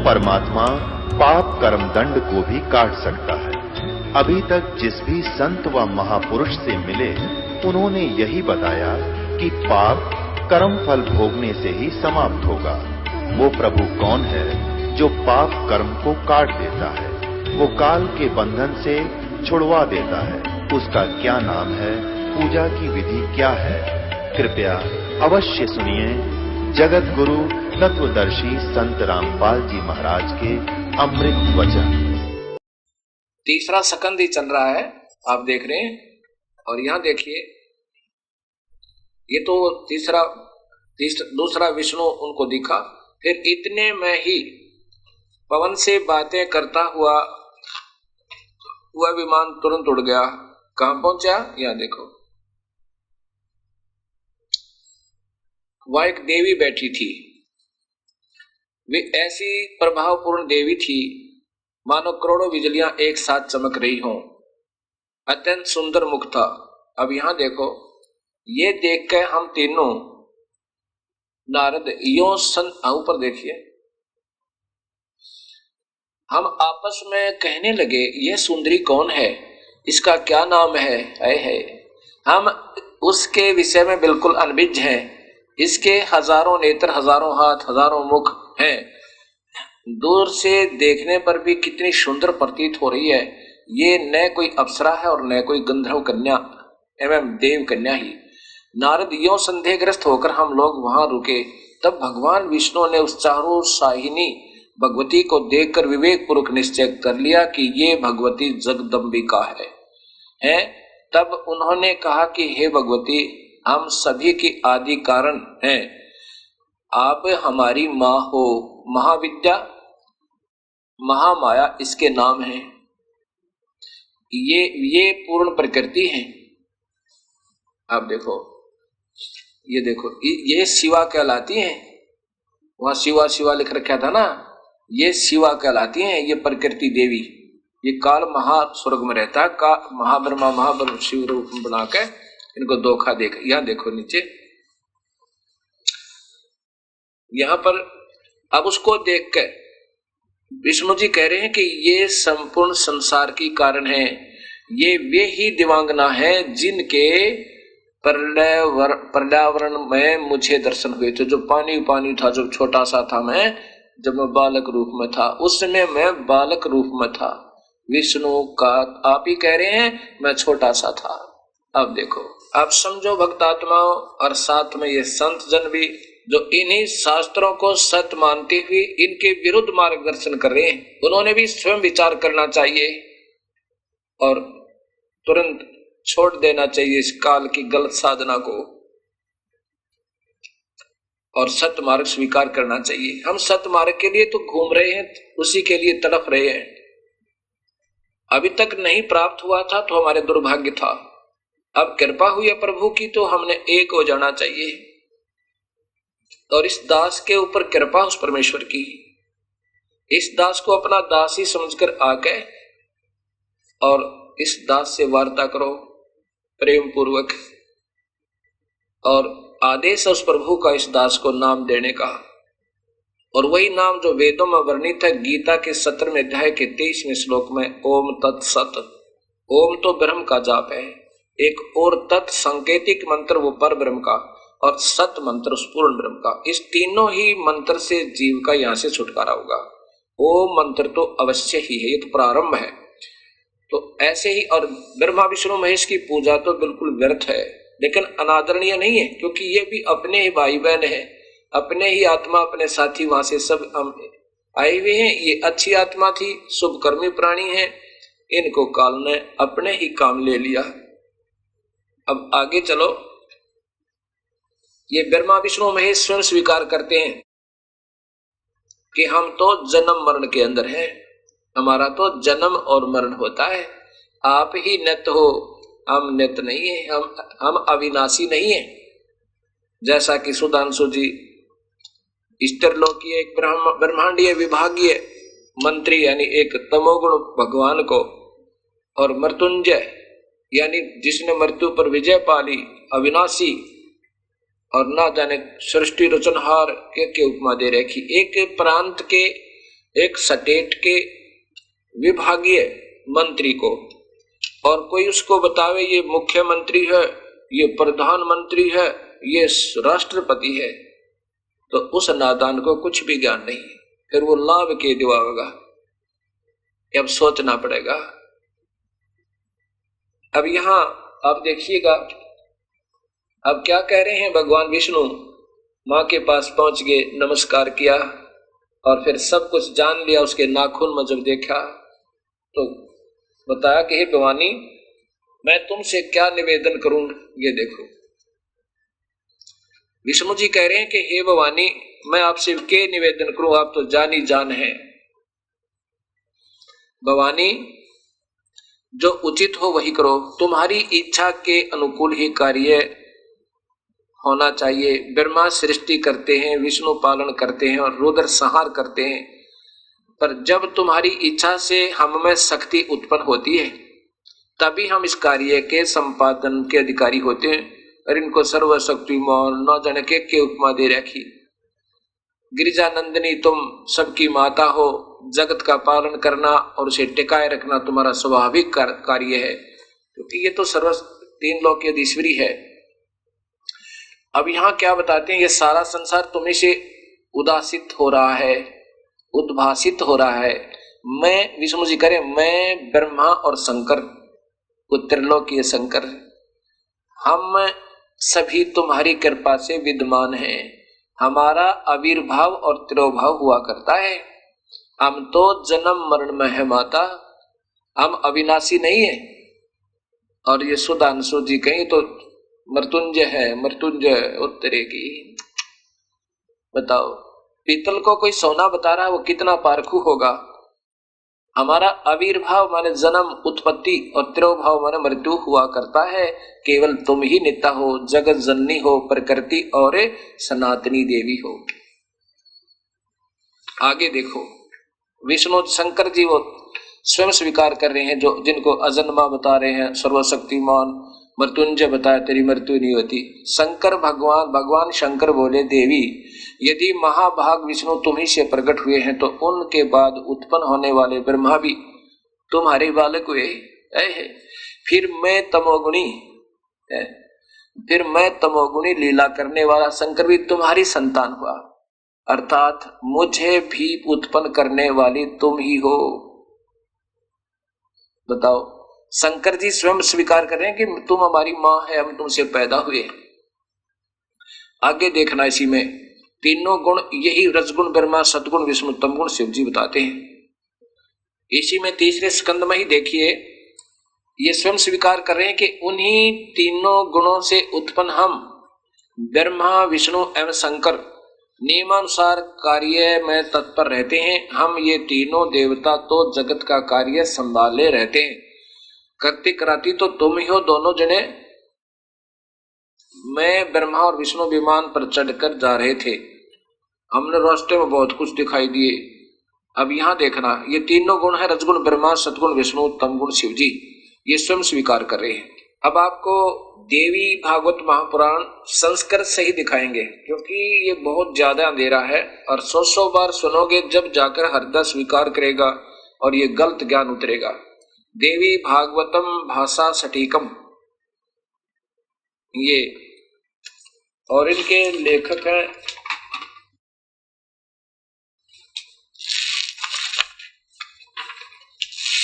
परमात्मा पाप कर्म दंड को भी काट सकता है। अभी तक जिस भी संत व महापुरुष से मिले उन्होंने यही बताया कि पाप कर्म फल भोगने से ही समाप्त होगा। वो प्रभु कौन है जो पाप कर्म को काट देता है, वो काल के बंधन से छुड़वा देता है। उसका क्या नाम है, पूजा की विधि क्या है? कृपया अवश्य सुनिए जगत गुरु तत्वदर्शी संत रामपाल जी महाराज के अमृत वचन। तीसरा सकंद ही चल रहा है, आप देख रहे हैं। और यहां देखिए, ये तो दूसरा विष्णु उनको दिखा। फिर इतने में ही पवन से बातें करता हुआ वह विमान तुरंत उड़ गया। कहां पहुंचा? यहां देखो, वह एक देवी बैठी थी। वे ऐसी प्रभावपूर्ण देवी थी मानो करोड़ों बिजलियां एक साथ चमक रही हों। अत्यंत सुंदर मुख था। अब यहां देखो, ये देख के हम तीनों नारद यो सन ऊपर देखिए, हम आपस में कहने लगे ये सुंदरी कौन है, इसका क्या नाम है? है हम उसके विषय में बिल्कुल अनभिज्ञ हैं। इसके हजारों नेत्र, हजारों हाथ, हजारों मुख हैं। दूर से देखने पर भी कितनी सुंदर प्रतीत हो रही है। ये न कोई अप्सरा है और न कोई गंधर्व कन्या एवं देव कन्या ही। नारद यों संदेहग्रस्त होकर हम लोग वहां रुके। तब भगवान विष्णु ने उस चारों साहिनी भगवती को देखकर विवेक पूर्वक निश्चय कर लिया कि ये भगवती जगदम्बिका है। तब उन्होंने कहा कि हे भगवती, हम सभी की आदि कारण हैं, आप हमारी माँ हो। महाविद्या, महामाया इसके नाम है। ये पूर्ण प्रकृति है। आप देखो, ये देखो, ये शिवा कहलाती हैं। वहां शिवा शिवा लिख रखा था ना, ये शिवा कहलाती हैं। ये प्रकृति देवी, ये काल महास्वर्ग में रहता है। का महाब्रह्मा महाब्रह्म शिव रूप बना के इनको धोखा देकर, यहां देखो नीचे, यहां पर अब उसको देख कर विष्णु जी कह रहे हैं कि ये संपूर्ण संसार की कारण है। ये वे ही दिवांगना है जिनके पर्यावरण में मुझे दर्शन हुए थे। जो पानी पानी था, जब छोटा सा था मैं, जब मैं बालक रूप में था, उस समय मैं बालक रूप में था। विष्णु का आप ही कह रहे हैं मैं छोटा सा था। अब देखो, आप समझो भक्तात्माओं, और साथ में ये संत जन भी जो इन्हीं शास्त्रों को सत्य मानते हुए इनके विरुद्ध मार्गदर्शन कर रहे हैं, उन्होंने भी स्वयं विचार करना चाहिए और तुरंत छोड़ देना चाहिए इस काल की गलत साधना को और सत्य मार्ग स्वीकार करना चाहिए। हम सत्य मार्ग के लिए तो घूम रहे हैं, उसी के लिए तड़प रहे हैं। अभी तक नहीं प्राप्त हुआ था तो हमारे दुर्भाग्य था। अब कृपा हुई है प्रभु की तो हमने एक हो जाना चाहिए। और इस दास के ऊपर कृपा उस परमेश्वर की, इस दास को अपना दास ही समझकर आके और इस दास से वार्ता करो प्रेम पूर्वक। और आदेश है उस प्रभु का इस दास को नाम देने का, और वही नाम जो वेदों में वर्णित है। गीता के 17वें अध्याय के 23वें श्लोक में ओम तत्सत। ओम तो ब्रह्म का जाप है, एक और तत् सांकेतिक मंत्र वो पर ब्रह्म का, और सत मंत्र उस पूर्ण ब्रह्म का। इस तीनों ही मंत्र से जीव का यहां से छुटकारा होगा। ओम मंत्र तो अवश्य ही है, ये तो प्रारंभ है। तो ऐसे ही, और ब्रह्मा विष्णु महेश की पूजा तो बिल्कुल व्यर्थ है, लेकिन अनादरणीय नहीं है, क्योंकि ये भी अपने ही भाई बहन है, अपने ही आत्मा, अपने साथी, वहां से सब हम आए हुए हैं। ये अच्छी आत्मा थी, शुभकर्मी प्राणी है, इनको काल ने अपने ही काम ले लिया। अब आगे चलो, ये ब्रह्मा विष्णु महेश स्वयं स्वीकार करते हैं कि हम तो जन्म मरण के अंदर हैं, हमारा तो जन्म और मरण होता है। आप ही नित्य हो, हम नित्य नहीं है, हम अविनाशी नहीं है। जैसा कि सुधांशु जी स्त्रीलोकीय एक ब्रह्मांडीय विभागीय मंत्री यानी एक तमोगुण भगवान को, और मृत्युंजय यानी जिसने मृत्यु पर विजय पाली, अविनाशी और ना जाने सृष्टि रचनहार के उपमा दे रखी। एक प्रांत के एक स्टेट के विभागीय मंत्री को, और कोई उसको बतावे ये मुख्यमंत्री है, ये प्रधानमंत्री है, ये राष्ट्रपति है, तो उस नादान को कुछ भी ज्ञान नहीं, फिर वो लाभ के दिवाएगा। अब सोचना पड़ेगा। अब यहां आप देखिएगा, अब क्या कह रहे हैं भगवान विष्णु। मां के पास पहुंच गए, नमस्कार किया और फिर सब कुछ जान लिया। उसके नाखून में जब देखा तो बताया कि हे भवानी, मैं तुमसे क्या निवेदन करूं, ये देखो। विष्णु जी कह रहे हैं कि हे भवानी, मैं आपसे क्या निवेदन करूं, आप तो जानी जान हैं। भवानी, जो उचित हो वही करो, तुम्हारी इच्छा के अनुकूल ही कार्य होना चाहिए। ब्रह्मा सृष्टि करते हैं, विष्णु पालन करते हैं और रुद्र संहार करते हैं, पर जब तुम्हारी इच्छा से हम में शक्ति उत्पन्न होती है तभी हम इस कार्य के संपादन के अधिकारी होते हैं। और इनको सर्वशक्तिमान न जाने के उपमा दे रखी। गिरिजा नंदिनी, तुम सबकी माता हो, जगत का पालन करना और उसे टिकाए रखना तुम्हारा स्वाभाविक कार्य है, क्योंकि ये तो सर्व तीन लोक की अधीश्वरी है। अब यहां क्या बताते हैं, ये सारा संसार तुम्हें से उदासित हो रहा है, उद्भासित हो रहा है। मैं, विष्णु जी करें, मैं ब्रह्मा और शंकर, त्रिलोकीय शंकर, हम सभी तुम्हारी कृपा से विद्यमान हैं। हमारा आविर्भाव और तिरोभाव हुआ करता है। हम तो जन्म मरण में है माता, हम अविनाशी नहीं है। और ये सुधांशु जी कहीं तो मृत्युंजय है, मृत्युंजय उत्तरे की। बताओ, पीतल को कोई सोना बता रहा है, वो कितना पारखू होगा। हमारा आविर्भाव माने जन्म, उत्पत्ति और तिरोभाव माने मृत्यु हुआ करता है। केवल तुम ही नित्य हो, जगत जननी हो, प्रकृति और सनातनी देवी हो। आगे देखो, विष्णु शंकर जी वो स्वयं स्वीकार कर रहे हैं, जो जिनको अजन्मा बता रहे हैं, सर्वशक्तिमान मृत्युंजय बताया, तेरी मृत्यु नहीं होती। शंकर भगवान शंकर बोले, देवी, यदि महाभाग विष्णु तुम्ही से प्रकट हुए हैं तो उनके बाद उत्पन्न होने वाले ब्रह्मा भी तुम्हारे बालक हुए हैं। फिर मैं तमोगुणी लीला करने वाला शंकर भी तुम्हारी संतान हुआ, अर्थात मुझे भी उत्पन्न करने वाली तुम ही हो। बताओ, शंकर जी स्वयं स्वीकार कर रहे हैं कि तुम हमारी मां है, हम तुमसे पैदा हुए। आगे देखना, इसी में तीनों गुण, यही रजगुण ब्रह्मा, सतगुण विष्णु, तमगुण शिव जी बताते हैं। इसी में तीसरे स्कंद में ही देखिए, ये स्वयं स्वीकार कर रहे हैं कि उन्हीं तीनों गुणों से उत्पन्न हम ब्रह्मा, विष्णु एवं शंकर नियमानुसार कार्य में तत्पर रहते हैं। हम ये तीनों देवता तो जगत का कार्य संभाले रहते हैं। करती कराती तो तुम ही हो दोनों जने। मैं ब्रह्मा और विष्णु विमान पर चढ़कर जा रहे थे, हमने रास्ते में बहुत कुछ दिखाई दिए। अब यहां देखना, ये तीनों गुण है, रजगुण ब्रह्मा, सतगुण विष्णु, तमगुण शिव जी, ये स्वयं स्वीकार कर रहे हैं। अब आपको देवी भागवत महापुराण संस्कृत से ही दिखाएंगे, क्योंकि ये बहुत ज्यादा अंधेरा है और 100 बार सुनोगे जब जाकर हृदय स्वीकार करेगा और ये गलत ज्ञान उतरेगा। देवी भागवतम भाषा सटीकम, ये और इनके लेखक हैं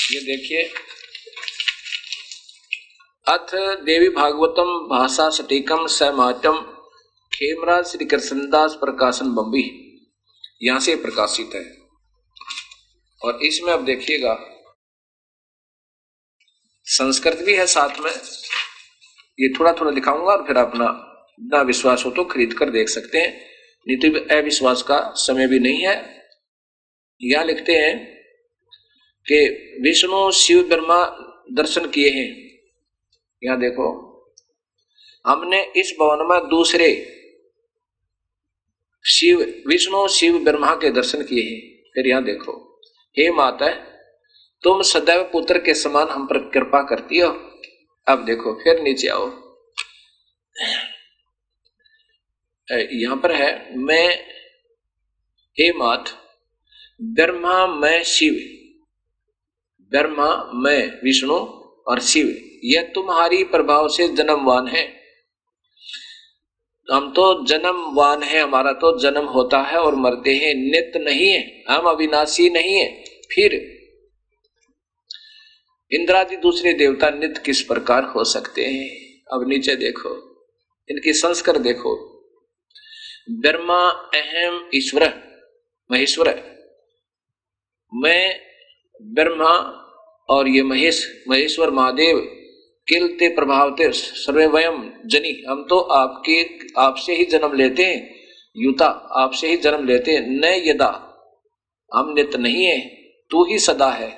ये देखिए, अथ देवी भागवतम भाषा सटीकम समाटम, खेमराज श्री कृष्णदास प्रकाशन बम्बी, यहां से प्रकाशित है। और इसमें अब देखिएगा संस्कृत भी है साथ में, ये थोड़ा थोड़ा दिखाऊंगा और फिर अपना ना विश्वास हो तो खरीद कर देख सकते हैं, नहीं तो अविश्वास का समय भी नहीं है। यहां लिखते हैं कि विष्णु शिव ब्रह्मा दर्शन किए हैं। यहां देखो, हमने इस भवन में दूसरे विष्णु शिव ब्रह्मा के दर्शन किए हैं। फिर यहां देखो, हे माता, तुम सदैव पुत्र के समान हम पर कृपा करती हो। अब देखो, फिर नीचे आओ, यहां पर है, मैं, हे मात, ब्रह्मा मैं शिव, ब्रह्मा मैं विष्णु और शिव, यह तुम्हारी प्रभाव से जन्मवान है। हम तो जन्मवान है, हमारा तो जन्म होता है और मरते हैं, नित्य नहीं है, हम अविनाशी नहीं है। फिर इंद्रादि दूसरे देवता नित्य किस प्रकार हो सकते हैं? अब नीचे देखो, इनकी संस्कार देखो। ब्रह्मा अहम ईश्वर महेश्वर, मैं ब्रह्मा और ये महेश्वर महादेव किलते प्रभावते सर्वे वयम जनी, हम तो आपसे ही जन्म लेते हैं, युता आपसे ही जन्म लेते हैं, न यदा, हम नित्य नहीं है, तू ही सदा है।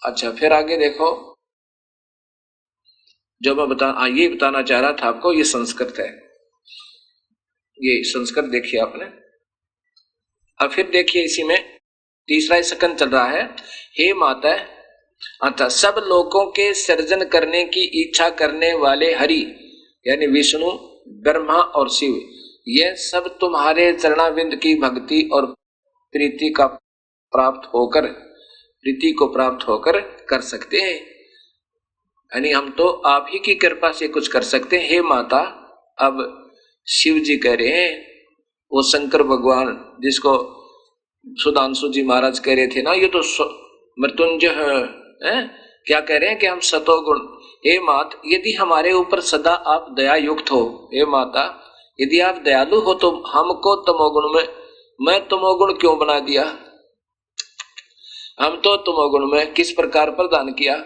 अच्छा फिर आगे देखो, जो मैं ये बताना चाह रहा था आपको, ये संस्कृत है, ये संस्कृत देखिए आपने। अब फिर देखिए इसी में तीसरा स्कंद चल रहा है। हे माता, अतः सब लोगों के सृजन करने की इच्छा करने वाले हरि यानी विष्णु, ब्रह्मा और शिव, यह सब तुम्हारे चरणाविंद की भक्ति और प्रीति को प्राप्त होकर कर सकते हैं। यानी हम तो आप ही की कृपा से कुछ कर सकते हैं। हे माता, अब शिव जी कह रहे हैं, वो शंकर भगवान जिसको सुधांशु जी महाराज कह रहे थे ना, ये तो मृत्युंजय है, क्या कह रहे हैं कि हम सतोगुण। हे मात, यदि हमारे ऊपर सदा आप दया युक्त हो, हे माता यदि आप दयालु हो तो हमको तमोगुण में, मैं तमोगुण क्यों बना दिया? हम तो तमोगुण में किस प्रकार प्रदान किया?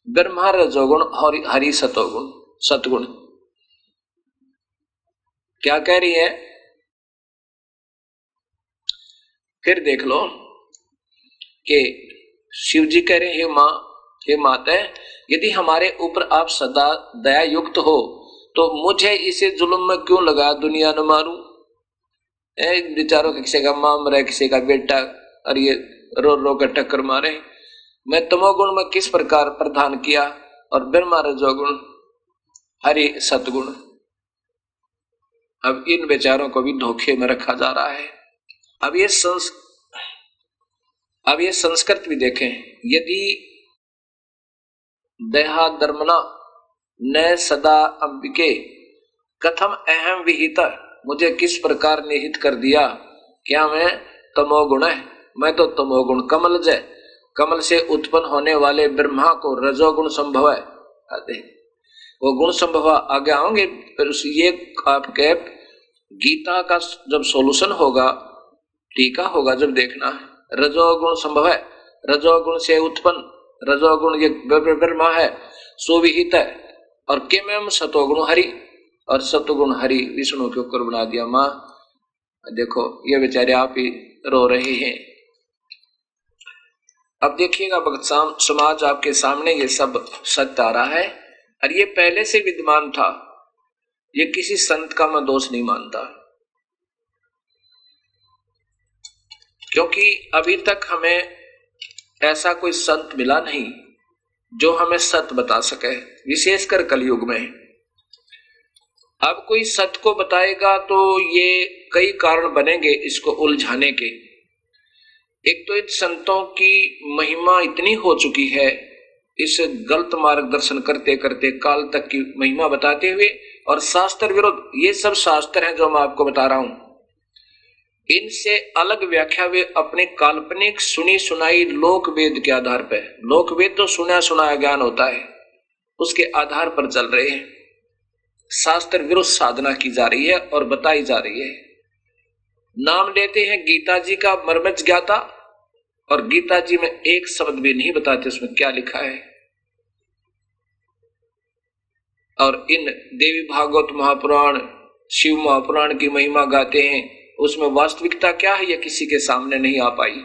ब्रह्मा रजोगुण और हरि सतोगुण सतगुण। क्या कह रही है? फिर देख लो कि शिव जी कह रहे हैं, हे माता, यदि हमारे ऊपर आप सदा दया युक्त हो तो मुझे इसे जुल्म में क्यों लगा दुनिया न मारूं? बेचारों का किसी का मां मरे, किसी का बेटा, और ये रो रो कर टक्कर मारे। मैं तमोगुण में किस प्रकार प्रदान किया, और ब्रह्मा रजोगुण हरि सतगुण। अब इन बेचारों को भी धोखे में रखा जा रहा है। अब ये संस्कृत भी देखें। यदि देहा धर्मना न सदा अंबिके कथम अहम विहित, मुझे किस प्रकार निहित कर दिया, क्या मैं तमोगुण है? मैं तो तमोगुण कमल जय, कमल से उत्पन्न होने वाले ब्रह्मा को रजोगुण संभव है। वो गुण संभव आगे आओगे, फिर ये आपके गीता का जब सॉल्यूशन होगा, टीका होगा, जब देखना है रजोगुण संभव है, रजोगुण से उत्पन्न रजोगुण ये ब्रह्मा है, सुविहित है, और किम सतोगुण हरि, और सतोगुण हरि विष्णु के ऊपर बना दिया। माँ देखो ये बेचारे आप ही रो रहे हैं। अब देखिएगा भक्त समाज आपके सामने ये सब सत्य आ रहा है, और ये पहले से विद्यमान था, ये किसी संत का मैं दोष नहीं मानता, क्योंकि अभी तक हमें ऐसा कोई संत मिला नहीं जो हमें सत्य बता सके, विशेषकर कलयुग में। अब कोई सत्य को बताएगा तो ये कई कारण बनेंगे इसको उलझाने के। एक तो इन संतों की महिमा इतनी हो चुकी है, इस गलत मार्गदर्शन करते करते काल तक की महिमा बताते हुए, और शास्त्र विरोध, ये सब शास्त्र हैं जो मैं आपको बता रहा हूं, इनसे अलग व्याख्या वे अपने काल्पनिक सुनी सुनाई लोक वेद के आधार पर, लोक वेद तो सुना सुनाया ज्ञान होता है, उसके आधार पर चल रहे हैं। शास्त्र विरुद्ध साधना की जा रही है और बताई जा रही है। नाम लेते हैं गीता जी का मर्मज्ञ ज्ञाता, और गीता जी में एक शब्द भी नहीं बताते उसमें क्या लिखा है। और इन देवी भागवत महापुराण, शिव महापुराण की महिमा गाते हैं, उसमें वास्तविकता क्या है यह किसी के सामने नहीं आ पाई।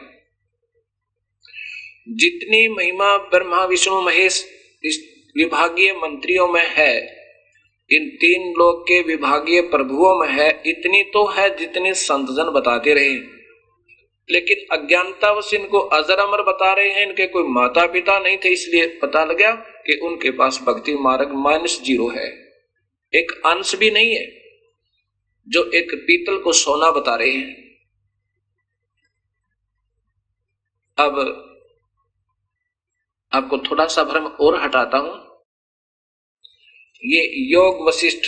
जितनी महिमा ब्रह्मा विष्णु महेश इस विभागीय मंत्रियों में है, इन तीन लोक के विभागीय प्रभुओं में है, इतनी तो है जितने संतजन बताते रहे, लेकिन अज्ञानतावश इनको अजर अमर बता रहे हैं। इनके कोई माता पिता नहीं थे, इसलिए पता लगा कि उनके पास भक्ति मार्ग -0 है, एक अंश भी नहीं है, जो एक पीतल को सोना बता रहे हैं। अब आपको थोड़ा सा भ्रम और हटाता हूं। ये योग वशिष्ठ,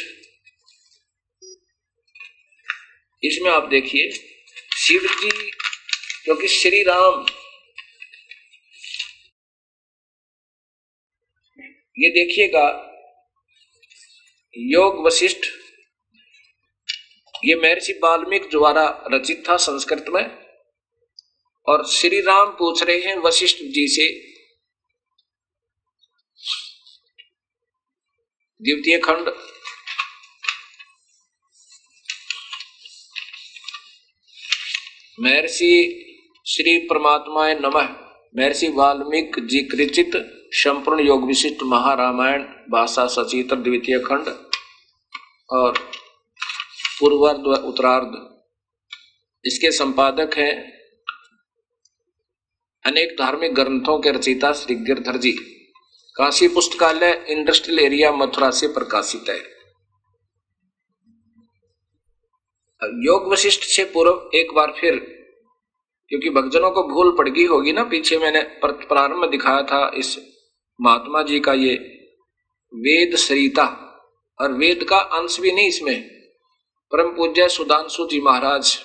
इसमें आप देखिए शिव जी क्योंकि श्री राम, ये देखिएगा योग वशिष्ठ ये महर्षि वाल्मीकि द्वारा रचित था संस्कृत में, और श्री राम पूछ रहे हैं वशिष्ठ जी से द्वितीय खंड महर्षि श्री परमात्माय नमः महर्षि वाल्मीकि जी कृचित संपूर्ण योग विशिष्ट महारामायण भाषा सचित्र द्वितीय खंड और पूर्वार्ध उत्तरार्ध। इसके संपादक हैं अनेक धार्मिक ग्रंथों के रचयिता श्री गिरधर जी। काशी पुस्तकालय इंडस्ट्रियल एरिया मथुरा से प्रकाशित है। योग वशिष्ठ से पूर्व एक बार फिर, क्योंकि भक्तजनों को भूल पड़ गई होगी ना, पीछे मैंने प्रारंभ में दिखाया था इस महात्मा जी का ये वेद सरिता, और वेद का अंश भी नहीं इसमें, परम पूज्य सुधांशु जी महाराज।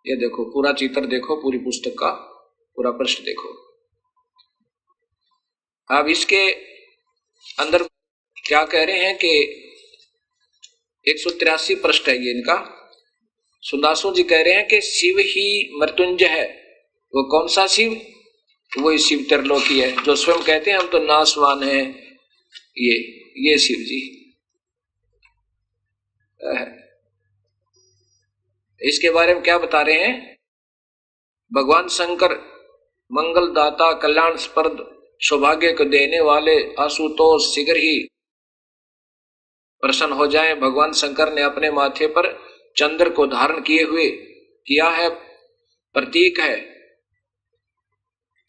ये देखो पूरा चित्र देखो, पूरी पुस्तक का पूरा पृष्ठ देखो। अब इसके अंदर क्या कह रहे हैं कि 183 पृष्ठ है ये इनका। सुदासु जी कह रहे हैं कि शिव ही मृत्युंजय है। वो कौन सा शिव? वही शिव त्रिलोकी है जो स्वयं कहते हैं हम तो नाशवान हैं। ये शिव जी। इसके बारे में क्या बता रहे हैं? भगवान शंकर मंगल दाता कल्याण स्पर्द सौभाग्य को देने वाले आशुतोष शीघ्र ही प्रसन्न हो जाएं। भगवान शंकर ने अपने माथे पर चंद्र को धारण किए हुए किया है, प्रतीक है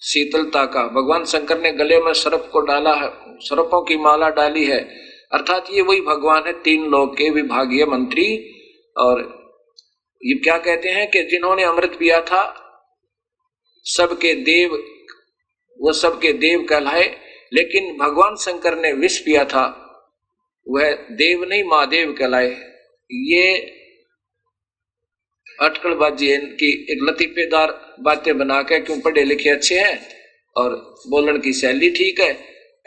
शीतलता का। भगवान शंकर ने गले में सर्प को डाला है, सर्पों की माला डाली है, अर्थात ये वही भगवान है, तीन लोक के विभागीय मंत्री। और ये क्या कहते हैं कि जिन्होंने अमृत पिया था सबके देव, वो सबके देव कहलाए, लेकिन भगवान शंकर ने विष पिया था वह देव नहीं महादेव कहलाए। ये अटकलबाजी इनकी एक लतीफेदार बातें बना के, क्यों पढ़े लिखे अच्छे हैं और बोलने की शैली ठीक है,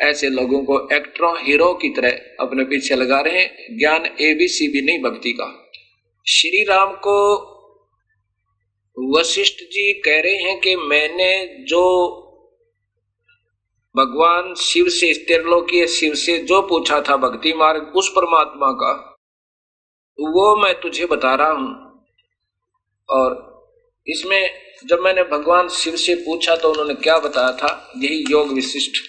ऐसे लोगों को एक्टरों हीरो की तरह अपने पीछे लगा रहे हैं। ज्ञान ABC भी नहीं भक्ति का। श्री राम को वशिष्ठ जी कह रहे हैं कि मैंने जो भगवान शिव से, त्रिलोकीय शिव से जो पूछा था भक्ति मार्ग उस परमात्मा का, वो मैं तुझे बता रहा हूं। और इसमें जब मैंने भगवान शिव से पूछा तो उन्होंने क्या बताया था, यही योग विशिष्ट।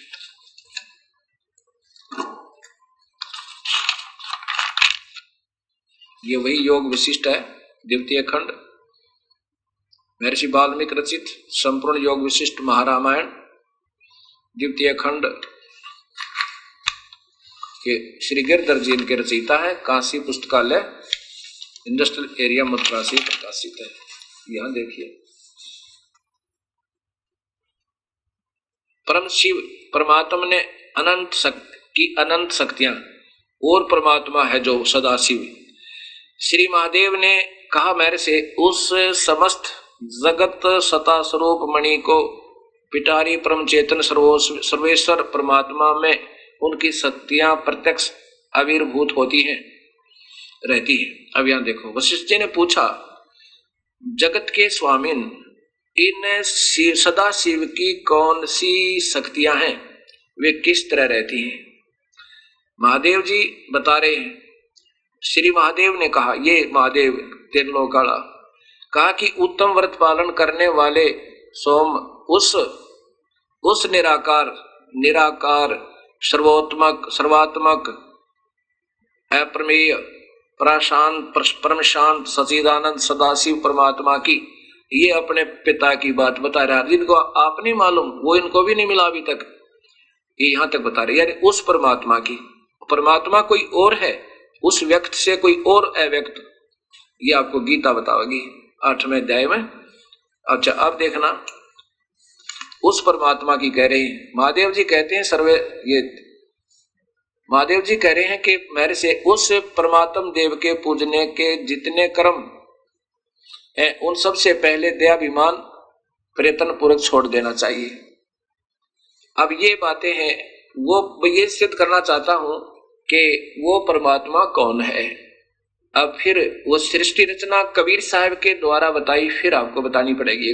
ये वही योग विशिष्ट है, द्वितीय खंड महर्षि वाल्मीकि रचित संपूर्ण योग विशिष्ट महारामायण द्वितीय खंड के श्री गिरधर जी इनके रचयिता है। काशी पुस्तकालय इंडस्ट्रियल एरिया मथुरा से प्रकाशित है। यहां देखिए, परम शिव परमात्मा ने अनंत शक्तियां और परमात्मा है जो सदा शिव। श्री महादेव ने कहा मेरे से उस समस्त जगत सता स्वरूप मणि को पिटारी परम चेतन सर्वेश्वर परमात्मा में उनकी शक्तियां प्रत्यक्ष आविर्भूत होती हैं, रहती है। अब यहां देखो, वशिष्ठ जी ने पूछा जगत के स्वामिन इन सदा शिव की कौन सी शक्तियां हैं, वे किस तरह रहती हैं? महादेव जी बता रहे हैं। श्री महादेव ने कहा, ये महादेव त्रिलोकाला कहा कि उत्तम व्रत पालन करने वाले सोम उस निराकार सर्वात्मक अप्रमेय परम शांत सचिदानंद सदाशिव परमात्मा की ये अपने पिता की बात बता रहा है, जिनको आप नहीं मालूम, वो इनको भी नहीं मिला अभी तक, ये यहां तक बता रहे। यानी उस परमात्मा की, परमात्मा कोई और है, उस व्यक्त से कोई और अव्यक्त, ये आपको गीता बताओगी। 8वें अध्याय में। अच्छा अब देखना, उस परमात्मा की कह रही महादेव जी कहते हैं महादेव जी कह रहे हैं कि मेरे से उस परमात्म देव के पूजने के जितने कर्म हैं उन सब से पहले दयाभिमान प्रयत्न पूर्वक छोड़ देना चाहिए। अब ये बातें हैं, वो ये सिद्ध करना चाहता हूं कि वो परमात्मा कौन है। अब फिर वो सृष्टि रचना कबीर साहब के द्वारा बताई, फिर आपको बतानी पड़ेगी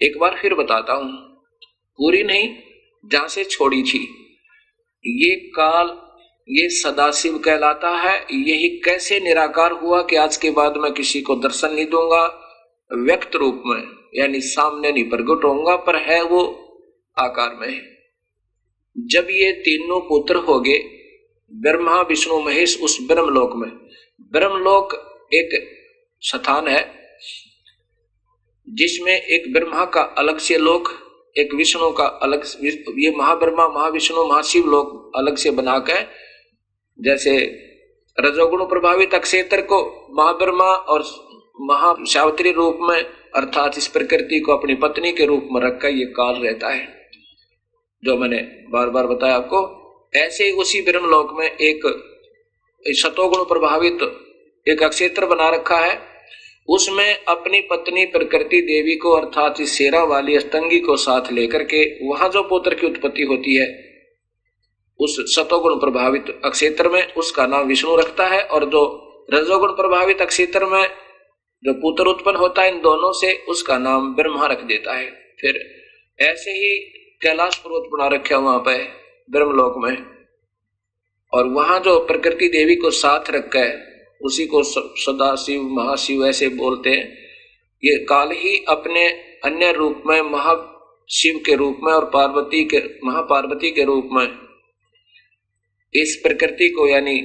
एक बार फिर बताता हूं, पूरी नहीं, जहां से छोड़ी थी। ये काल, ये सदाशिव कहलाता है। यही कैसे निराकार हुआ कि आज के बाद मैं किसी को दर्शन नहीं दूंगा व्यक्त रूप में, यानी सामने नहीं प्रकट होऊंगा, पर है वो आकार में। जब ये तीनों पुत्र हो गए, ब्रह्मा विष्णु महेश, उस ब्रह्मलोक में, ब्रह्मलोक एक स्थान है जिसमें एक ब्रह्मा का अलग से लोक, एक विष्णु का अलग, ये महाब्रह्मा महाविष्णु महाशिव लोक अलग से बनाकर, जैसे रजोगुण प्रभावित अक्षेत्र को महाब्रह्मा और महासावित्री रूप में, अर्थात इस प्रकृति को अपनी पत्नी के रूप में रखकर ये काल रहता है, जो मैंने बार बार बताया आपको। ऐसे उसी ब्रह्मलोक में एक सतोगुण प्रभावित एक अक्षेत्र बना रखा है, उसमें अपनी पत्नी प्रकृति देवी को, अर्थात इस शेरा वाली अष्टंगी को साथ लेकर के वहां जो पुत्र की उत्पत्ति होती है उस सतोगुण प्रभावित अक्षेत्र में, उसका नाम विष्णु रखता है। और जो रजोगुण प्रभावित अक्षेत्र में जो पुत्र उत्पन्न होता है इन दोनों से, उसका नाम ब्रह्मा रख देता है। फिर ऐसे ही कैलाश पर्वत बना रखे वहां पे ब्रह्मलोक में, और वहां जो प्रकृति देवी को साथ रखा है उसी को सदाशिव महाशिव ऐसे बोलते हैं। ये काल ही अपने अन्य रूप में महाशिव के रूप में और महापार्वती के रूप में इस प्रकृति को, यानी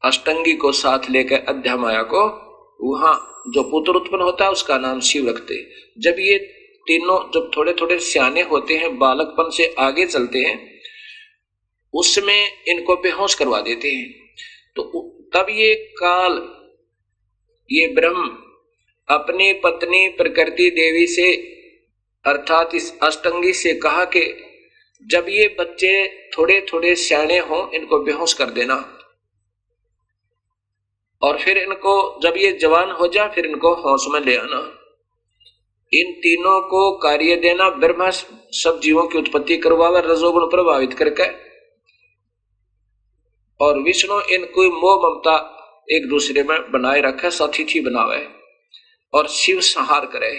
अष्टंगी को साथ लेकर अध्या माया को, वहां जो पुत्र उत्पन्न होता है उसका नाम शिव रखते। जब ये तीनों जब थोड़े थोड़े सियाने होते हैं, बालकपन से आगे चलते हैं, उसमें इनको बेहोश करवा देते हैं। तो तब ये काल, ये ब्रह्म अपनी पत्नी प्रकृति देवी से, अर्थात इस अष्टंगी से कहा कि जब ये बच्चे थोड़े थोड़े सियाने हों इनको बेहोश कर देना, और फिर इनको जब ये जवान हो जाए फिर इनको होश में ले आना। इन तीनों को कार्य देना। ब्रह्मा सब जीवों की उत्पत्ति करवावे रजोगुण प्रभावित करके, और विष्णु इनको मोह ममता एक दूसरे में बनाए रखे, सतिथि बनावे, और शिव संहार करे।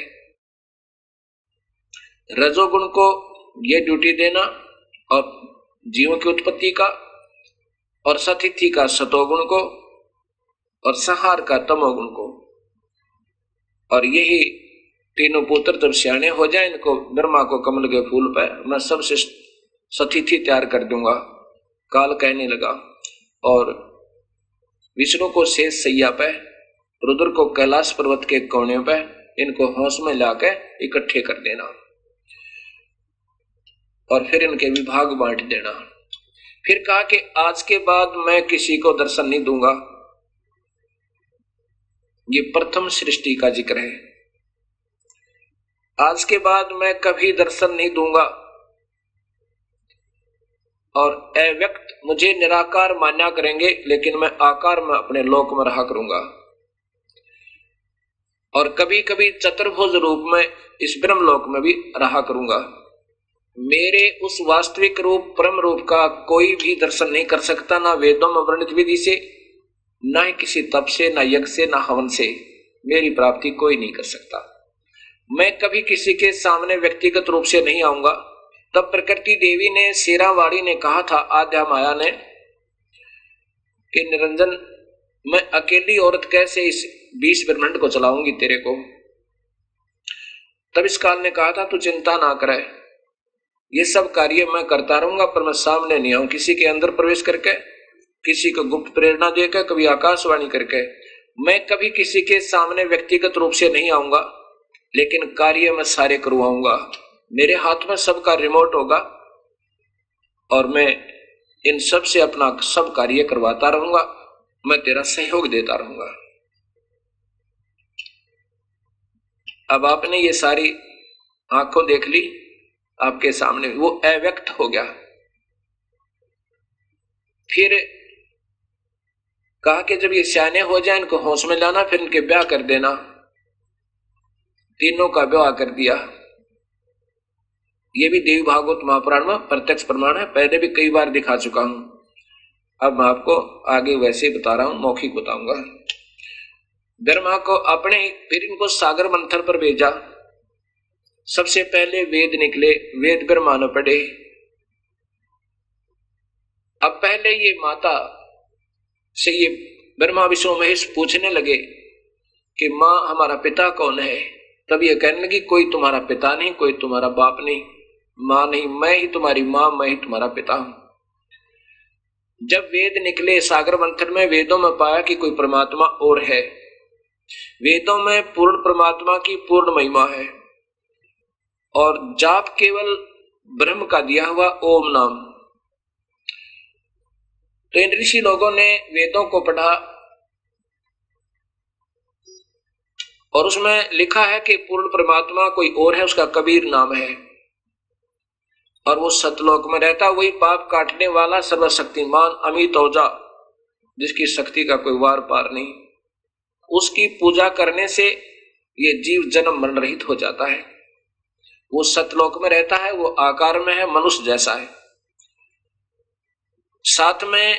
रजोगुण को ये ड्यूटी देना और जीवों की उत्पत्ति का, और सतिथि का सतोगुण को, और संहार का तमोगुण को। और यही तीनों पुत्र जब सियाने हो जाए, इनको ब्रह्मा को कमल के फूल पर मैं सबसे सतिथि तैयार कर दूंगा, काल कहने लगा। और विष्णु को शेष सैया पे, रुद्र को कैलाश पर्वत के कोने पे, इनको होश में लाकर इकट्ठे कर देना, और फिर इनके विभाग बांट देना। फिर कहा कि आज के बाद मैं किसी को दर्शन नहीं दूंगा। ये प्रथम सृष्टि का जिक्र है। आज के बाद मैं कभी दर्शन नहीं दूंगा, और अव्यक्त मुझे निराकार मान्या करेंगे, लेकिन मैं आकार में अपने लोक में रहा करूंगा। और कभी कभी चतुर्भुज रूप में इस ब्रह्मलोक में भी रहा करूंगा। मेरे उस वास्तविक रूप परम रूप का कोई भी दर्शन नहीं कर सकता, ना वेदों में वर्णित विधि से, ना ही किसी तप से, ना यज्ञ से, ना हवन से मेरी प्राप्ति कोई नहीं कर सकता। मैं कभी किसी के सामने व्यक्तिगत रूप से नहीं आऊंगा। तब प्रकृति देवी ने, शेरावाड़ी ने कहा था आद्या माया ने कि निरंजन, मैं अकेली औरत कैसे इस 20 ब्रह्मांड को चलाऊंगी तेरे को। तब इस काल ने कहा था तू चिंता ना करे, ये सब कार्य मैं करता रहूंगा, पर मैं सामने नहीं आऊं किसी के अंदर प्रवेश करके, किसी को गुप्त प्रेरणा देकर, कभी आकाशवाणी करके। मैं कभी किसी के सामने व्यक्तिगत रूप से नहीं आऊंगा, लेकिन कार्य मैं सारे करवाऊंगा। मेरे हाथ में सबका रिमोट होगा, और मैं इन सब से अपना सब कार्य करवाता रहूंगा, मैं तेरा सहयोग देता रहूंगा। अब आपने ये सारी आंखों देख ली आपके सामने, वो अव्यक्त हो गया। फिर कहा कि जब ये सियाने हो जाए इनको होश में लाना, फिर इनके ब्याह कर देना। तीनों का ब्याह कर दिया। ये भी देवी भागवत महापुराण में प्रत्यक्ष प्रमाण है, पहले भी कई बार दिखा चुका हूं। अब मैं आपको आगे वैसे ही बता रहा हूं, मौखिक बताऊंगा। ब्रह्मा को अपने फिर इनको सागर मंथन पर भेजा। सबसे पहले वेद निकले, वेद ब्रह्मा ने पढ़े। अब पहले ये माता से ये ब्रह्मा विष्णु महेश पूछने लगे कि मां हमारा पिता कौन है। तब ये कहने लगी कोई तुम्हारा पिता नहीं, कोई तुम्हारा बाप नहीं, मां नहीं, मैं ही तुम्हारी मां, मैं ही तुम्हारा पिता हूं। जब वेद निकले सागर मंथन में, वेदों में पाया कि कोई परमात्मा और है। वेदों में पूर्ण परमात्मा की पूर्ण महिमा है और जाप केवल ब्रह्म का दिया हुआ ओम नाम। तो इन ऋषि लोगों ने वेदों को पढ़ा और उसमें लिखा है कि पूर्ण परमात्मा कोई और है, उसका कबीर नाम है और वो सतलोक में रहता, वही पाप काटने वाला सर्वशक्तिमान अमित औजा, जिसकी शक्ति का कोई वार पार नहीं। उसकी पूजा करने से ये जीव जन्म मरण रहित हो जाता है। वो सतलोक में रहता है, वो आकार में है, मनुष्य जैसा है। साथ में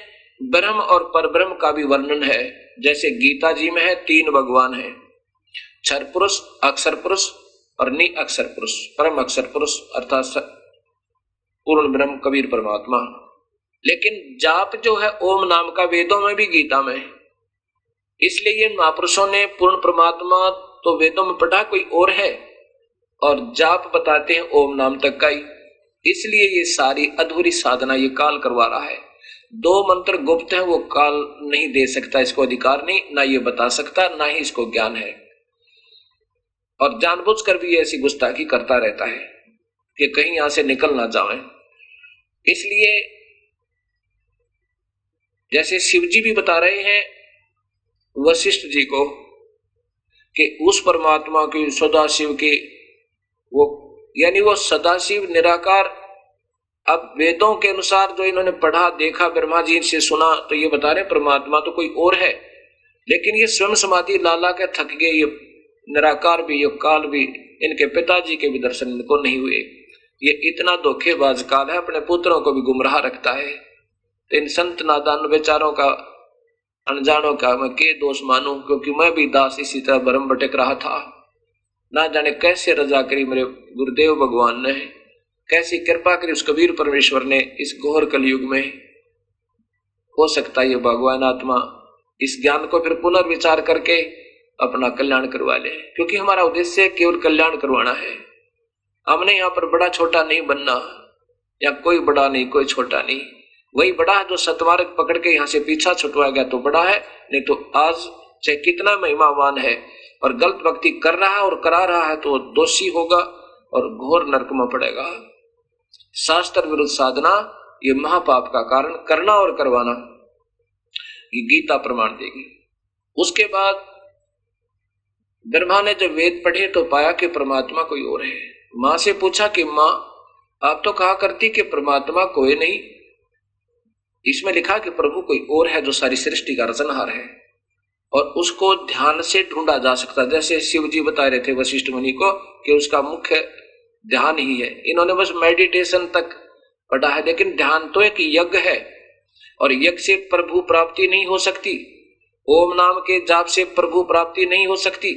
ब्रह्म और परब्रह्म का भी वर्णन है, जैसे गीता जी में है 3 भगवान है, क्षर पुरुष, अक्षर पुरुष और नि अक्षर पुरुष। परम अक्षर पुरुष अर्थात पूर्ण ब्रह्म कबीर परमात्मा। लेकिन जाप जो है ओम नाम का वेदों में भी गीता में, इसलिए ये महापुरुषों ने पूर्ण परमात्मा तो वेदों में पढ़ा कोई और है और जाप बताते हैं ओम नाम तक का ही। इसलिए ये सारी अधूरी साधना ये काल करवा रहा है। 2 मंत्र गुप्त है, वो काल नहीं दे सकता, इसको अधिकार नहीं, ना ये बता सकता, ना ही इसको ज्ञान है। और जानबूझकर भी ऐसी गुस्ताखी करता रहता है कि कहीं यहां से निकल ना जाए। इसलिए जैसे शिव जी भी बता रहे हैं वशिष्ठ जी को कि उस परमात्मा की सदाशिव की वो, यानी वो सदाशिव निराकार। अब वेदों के अनुसार जो इन्होंने पढ़ा देखा, ब्रह्मा जी से सुना, तो ये बता रहे परमात्मा तो कोई और है, लेकिन ये स्वयं समाधि लाला के थक गए। ये निराकार भी, ये काल भी, इनके पिताजी के भी दर्शन इनको नहीं हुए। ये इतना धोखेबाज काल है, अपने पुत्रों को भी गुमराह रखता है। तो इन संत नादान बेचारों का, अनजानों का मैं के दोष मानूं, क्योंकि मैं भी दास इसी तरह भरम भटक रहा था। ना जाने कैसे रजा करी मेरे गुरुदेव भगवान ने, कैसी कृपा करी उस कबीर परमेश्वर ने इस घोर कलयुग में। हो सकता है ये भगवान आत्मा इस ज्ञान को फिर पुनर्विचार करके अपना कल्याण करवा ले, क्योंकि हमारा उद्देश्य केवल कल्याण करवाना है। हमने यहाँ पर बड़ा छोटा नहीं बनना, या कोई बड़ा नहीं कोई छोटा नहीं। वही बड़ा है जो सतमार्ग पकड़ के यहाँ से पीछा छुटवाया गया तो बड़ा है, नहीं तो आज चाहे कितना महिमावान है और गलत भक्ति कर रहा है और करा रहा है तो दोषी होगा और घोर नरक में पड़ेगा। शास्त्र विरुद्ध साधना ये महापाप का कारण करना और करवाना, ये गीता प्रमाण देगी। उसके बाद ब्रह्मा ने जब वेद पढ़े तो पाया कि परमात्मा कोई और है। मां से पूछा कि मां आप तो कहा करती कि परमात्मा कोई नहीं, इसमें लिखा कि प्रभु कोई और है जो सारी सृष्टि का रचनहार है और उसको ध्यान से ढूंढा जा सकता। जैसे शिव जी बता रहे थे वशिष्ठ मुनि को कि उसका मुख्य ध्यान ही है। इन्होंने बस मेडिटेशन तक पढ़ा है, लेकिन ध्यान तो एक यज्ञ है और यज्ञ से प्रभु प्राप्ति नहीं हो सकती। ओम नाम के जाप से प्रभु प्राप्ति नहीं हो सकती।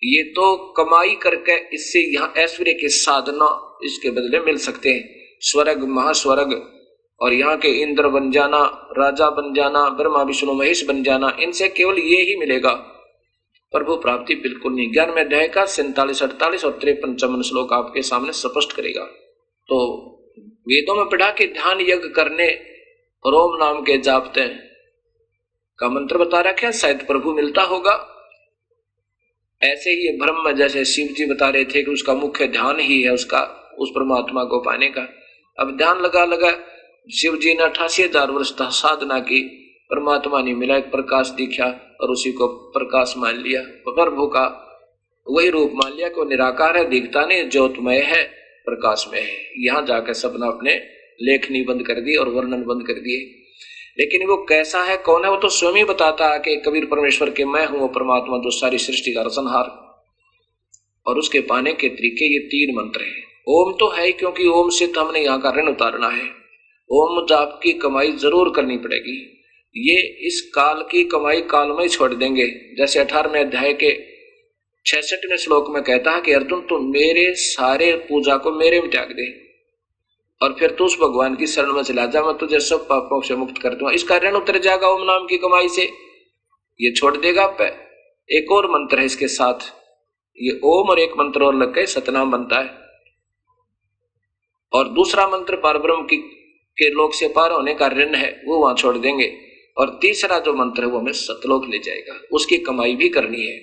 ये तो कमाई करके इससे यहाँ ऐश्वर्य के साधना इसके बदले मिल सकते हैं, स्वर्ग महास्वर्ग और यहाँ के इंद्र बन जाना, राजा बन जाना, ब्रह्मा विष्णु महेश बन जाना, इनसे केवल ये ही मिलेगा, प्रभु प्राप्ति बिल्कुल नहीं। 11वें अध्याय का 47, 48 और 53 श्लोक आपके सामने स्पष्ट करेगा। तो वेदों में पढ़ा कि ध्यान यज्ञ करने और ओम नाम के जापते का मंत्र बता रखा है, शायद प्रभु मिलता होगा। ऐसे ही ये ब्रह्म जैसे शिव जी बता रहे थे कि उसका मुख्य ध्यान ही है उसका, उस परमात्मा को पाने का। अब ध्यान लगा लगा शिव जी ने 88,000 वर्ष साधना की, परमात्मा नहीं मिला, एक प्रकाश दिखा और उसी को प्रकाश मान लिया। प्रभु का वही रूप मान लिया कि वो निराकार है, दिखता नहीं, ज्योतमय है, प्रकाश में है। यहां जाकर सबने अपने लेखनी बंद कर दी और वर्णन बंद कर दिए। लेकिन वो कैसा है, कौन है, वो तो स्वयं ही बताता है कि कबीर परमेश्वर के मैं हूं वो परमात्मा जो सारी सृष्टि का रचनहार। और उसके पाने के तरीके ये 3 मंत्र है। ओम तो है, क्योंकि ओम से तो हमने यहाँ का ऋण उतारना है। ओम जाप की कमाई जरूर करनी पड़ेगी। ये इस काल की कमाई काल में ही छोड़ देंगे। जैसे 18वें अध्याय के 66वें श्लोक में कहता है कि अर्जुन तू मेरे सारे पूजा को मेरे में त्याग दे और फिर तू उस भगवान की शरण में चला जा, मैं तुझे सब पापों से मुक्त कर दूंगा। इसका ऋण उतर जाएगा ओम नाम की कमाई से, ये छोड़ देगा। एक और मंत्र है इसके साथ, ये ओम और एक मंत्र और लग के सतनाम बनता है। और दूसरा मंत्र पारब्रह्म के लोक से पार होने का ऋण है, वो वहां छोड़ देंगे। और तीसरा जो मंत्र है वो हमें सतलोक ले जाएगा, उसकी कमाई भी करनी है।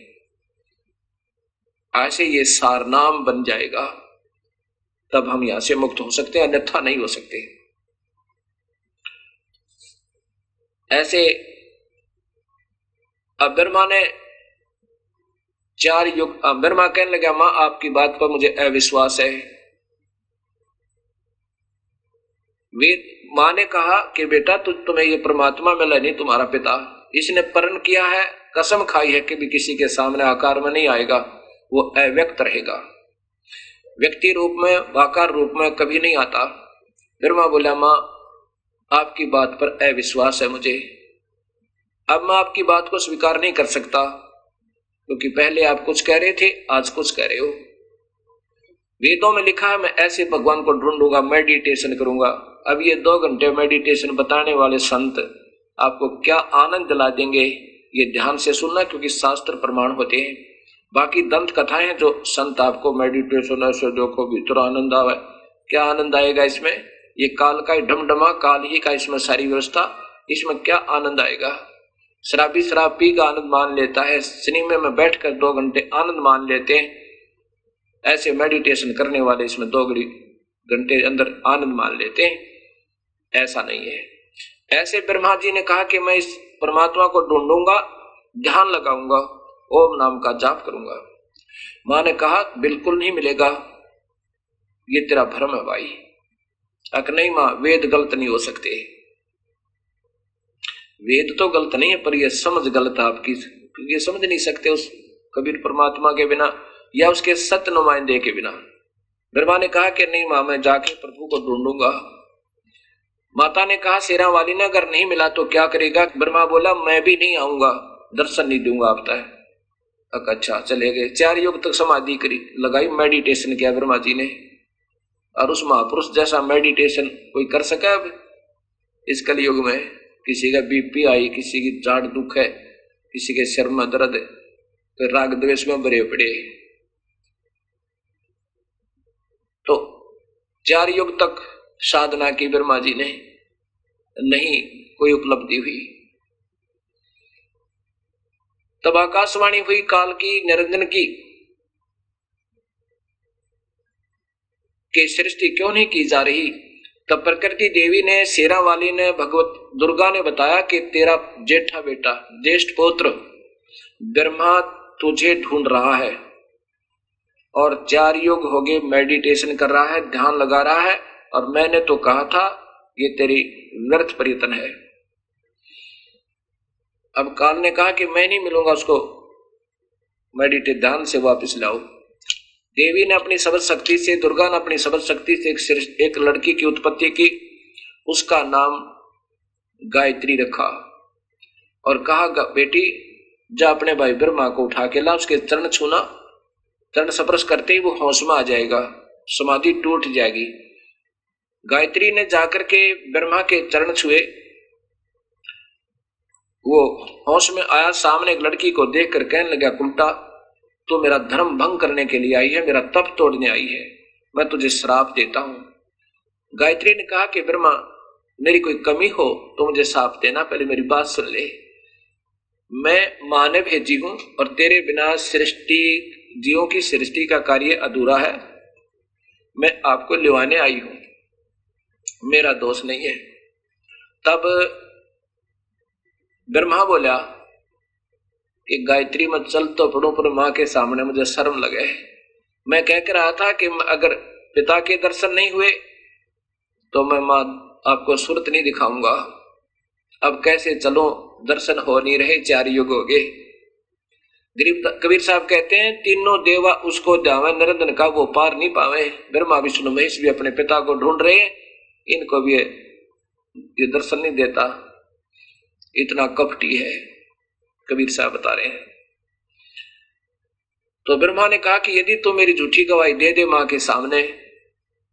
ऐसे ये सारनाम बन जाएगा, तब हम यहां से मुक्त हो सकते हैं, अन्यथा नहीं हो सकते। ऐसे अब ब्रह्मा ने 4 युग, ब्रह्मा कहने लगा मां आपकी बात पर मुझे अविश्वास है। वेद मां ने कहा कि बेटा तुम्हें ये परमात्मा मिला नहीं, तुम्हारा पिता, इसने प्रण किया है, कसम खाई है कि भी किसी के सामने आकार में नहीं आएगा, वो अव्यक्त रहेगा, व्यक्ति रूप में आकार रूप में कभी नहीं आता। ब्रह्मा बोला मां आपकी बात पर अविश्वास है मुझे, अब मैं आपकी बात को स्वीकार नहीं कर सकता, क्योंकि पहले आप कुछ कह रहे थे, आज कुछ कह रहे हो। वेदों में लिखा है मैं ऐसे भगवान को ढूंढूंगा, मेडिटेशन करूंगा। अब ये 2 घंटे मेडिटेशन बताने वाले संत आपको क्या आनंद दिला देंगे, ये ध्यान से सुनना, क्योंकि शास्त्र प्रमाण होते हैं। बाकी दंत कथाएं हैं जो संत आपको मेडिटेशन ऐसे देखो भीतर आनंद आवे, क्या आनंद आएगा इसमें? ये काल का ढमढमा, काल ही का इसमें सारी व्यवस्था, इसमें क्या आनंद आएगा? शराबी शराब पी का आनंद मान लेता है, सिनेमा में बैठकर 2 घंटे आनंद मान लेते हैं। ऐसे मेडिटेशन करने वाले इसमें 2 घंटे अंदर आनंद मान लेते हैं। ऐसा नहीं है। ऐसे ब्रह्मा जी ने कहा कि मैं इस परमात्मा को ढूंढूंगा, ध्यान लगाऊंगा, ओम नाम का जाप करूंगा। मां ने कहा बिल्कुल नहीं मिलेगा, ये तेरा भ्रम है भाई। नहीं मां, वेद गलत नहीं हो सकते। वेद तो गलत नहीं है, पर यह समझ गलत है आपकी, ये समझ नहीं सकते उस कबीर परमात्मा के बिना या उसके सत्य नुमाइंदे के बिना। ब्रह्मा ने कहा कि नहीं मां, मैं जाके प्रभु को ढूंढूंगा। माता ने कहा शेरा वाली ने अगर नहीं मिला तो क्या करेगा? ब्रह्मा बोला मैं भी नहीं आऊंगा, दर्शन नहीं दूंगा आपका। अच्छा, चले गए। 4 युग तक समाधि करी, लगाई, मेडिटेशन किया ब्रह्मा जी ने। और उस महापुरुष जैसा मेडिटेशन कोई कर सका अब इस कलयुग में? किसी का बीपी आई, किसी की जाड़ दुख है, किसी के सिर में दर्द है, तो राग द्वेष में भरे पड़े। तो 4 युग तक साधना की ब्रह्मा जी ने, नहीं कोई उपलब्धि हुई। तब आकाशवाणी हुई काल की, निरंजन की, कि सृष्टि क्यों नहीं की जा रही। तब प्रकृति देवी ने, शेरा वाली ने, भगवत दुर्गा ने बताया कि तेरा जेठा बेटा, ज्येष्ठ पुत्र ब्रह्मा तुझे ढूंढ रहा है और 4 युग हो गए मेडिटेशन कर रहा है, ध्यान लगा रहा है, और मैंने तो कहा था ये तेरी व्यर्थ प्रयत्न है। अब काल ने कहा कि मैं नहीं मिलूंगा उसको, मेडिटेट ध्यान से वापस लाओ। देवी ने अपनी सबद शक्ति से, दुर्गा ने अपनी सबद शक्ति से एक लड़की की उत्पत्ति की, उसका नाम गायत्री रखा और कहा बेटी जा अपने भाई ब्रह्मा को उठा के ला, उसके चरण छूना, चरण स्पर्श करते ही वो होश में आ जाएगा, समाधि टूट जाएगी। गायत्री ने जाकर के ब्रह्मा के चरण छुए, वो होश में आया, सामने एक लड़की को देखकर कहने लगा कुंटा तो मेरा धर्म भंग करने के लिए आई है, मेरा तप तोड़ने आई है, मैं तुझे श्राप देता हूं। गायत्री ने कहा कि ब्रह्मा मेरी कोई कमी हो तो मुझे श्राप देना, पहले मेरी बात सुन ले। मैं मां ने भेजी हूं और तेरे बिना सृष्टि, जीवों की सृष्टि का कार्य अधूरा है, मैं आपको लिवाने आई हूं, मेरा दोष नहीं है। तब ब्रह्मा बोला कि गायत्री मत चल तो पढ़ो, पर माँ के सामने मुझे शर्म लगे। मैं कह कर रहा था कि अगर पिता के दर्शन नहीं हुए तो मैं माँ आपको सूरत नहीं दिखाऊंगा। अब कैसे चलो, दर्शन हो नहीं रहे, 4 युग हो गए। कबीर साहब कहते हैं तीनों देवा उसको जावे, निरंजन का वो पार नहीं पावे। ब्रह्मा विष्णु महेश भी अपने पिता को ढूंढ रहे, इनको भी ये दर्शन नहीं देता। इतना कपटी है, कबीर साहब बता रहे हैं। तो ब्रह्मा ने कहा कि यदि तू मेरी झूठी गवाही दे दे मां के सामने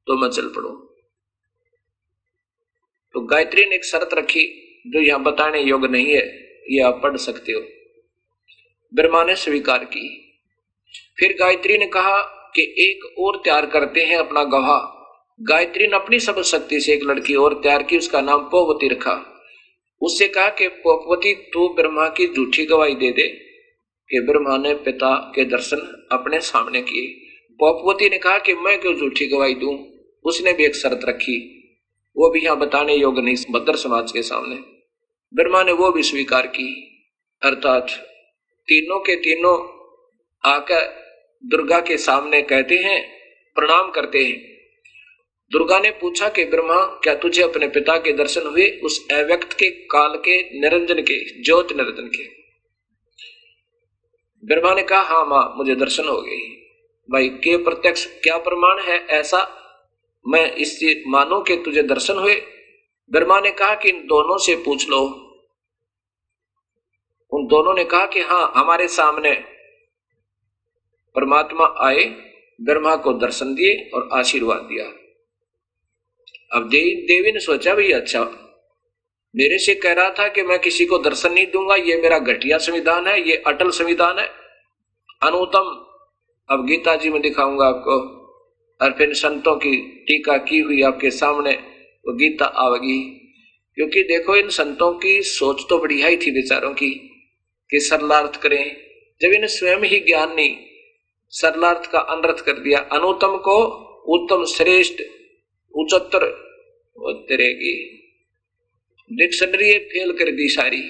तो मैं चल पड़ू। तो गायत्री ने एक शर्त रखी जो यहां बताने योग्य नहीं है, ये आप पढ़ सकते हो। ब्रह्मा ने स्वीकार की। फिर गायत्री ने कहा कि एक और तैयार करते हैं अपना गवाह। गायत्री ने अपनी सब शक्ति से एक लड़की और तैयार की, उसका नाम पोपवती रखा। उससे कहा कि पोपवती तू ब्रह्मा की झूठी गवाही दे दे कि ब्रह्मा ने पिता के दर्शन अपने सामने किए। पोपवती ने कहा कि मैं क्यों झूठी गवाही दूं। उसने भी एक शर्त रखी, वो भी यहां बताने योग्य नहीं भद्र समाज के सामने। ब्रह्मा ने वो भी स्वीकार की। अर्थात तीनों के तीनों आकर दुर्गा के सामने कहते हैं, प्रणाम करते हैं। दुर्गा ने पूछा कि ब्रह्मा क्या तुझे अपने पिता के दर्शन हुए, उस अव्यक्त के, काल के, निरंजन के, ज्योत निरंजन के। ब्रह्मा ने कहा हाँ मां मुझे दर्शन हो गई। भाई के प्रत्यक्ष क्या प्रमाण है ऐसा मैं इससे मानो कि तुझे दर्शन हुए। ब्रह्मा ने कहा कि इन दोनों से पूछ लो। उन दोनों ने कहा कि हाँ हमारे सामने परमात्मा आए, ब्रह्मा को दर्शन दिए और आशीर्वाद दिया। अब देवी ने सोचा भाई अच्छा मेरे से कह रहा था कि मैं किसी को दर्शन नहीं दूंगा, ये मेरा घटिया संविधान है, ये अटल संविधान है, अनुत्तम। अब गीता जी में दिखाऊंगा आपको। और फिर संतों की टीका की हुई आपके सामने वो गीता आवेगी। क्योंकि देखो इन संतों की सोच तो बढ़िया ही थी बेचारों की कि सरलार्थ करें, जब इन्हें स्वयं ही ज्ञान नहीं, सरलार्थ का अनर्थ कर दिया। अनुत्तम को उत्तम, श्रेष्ठ, उच्चतर तेरेगी। डिक्शनरी फेल कर दी सारी,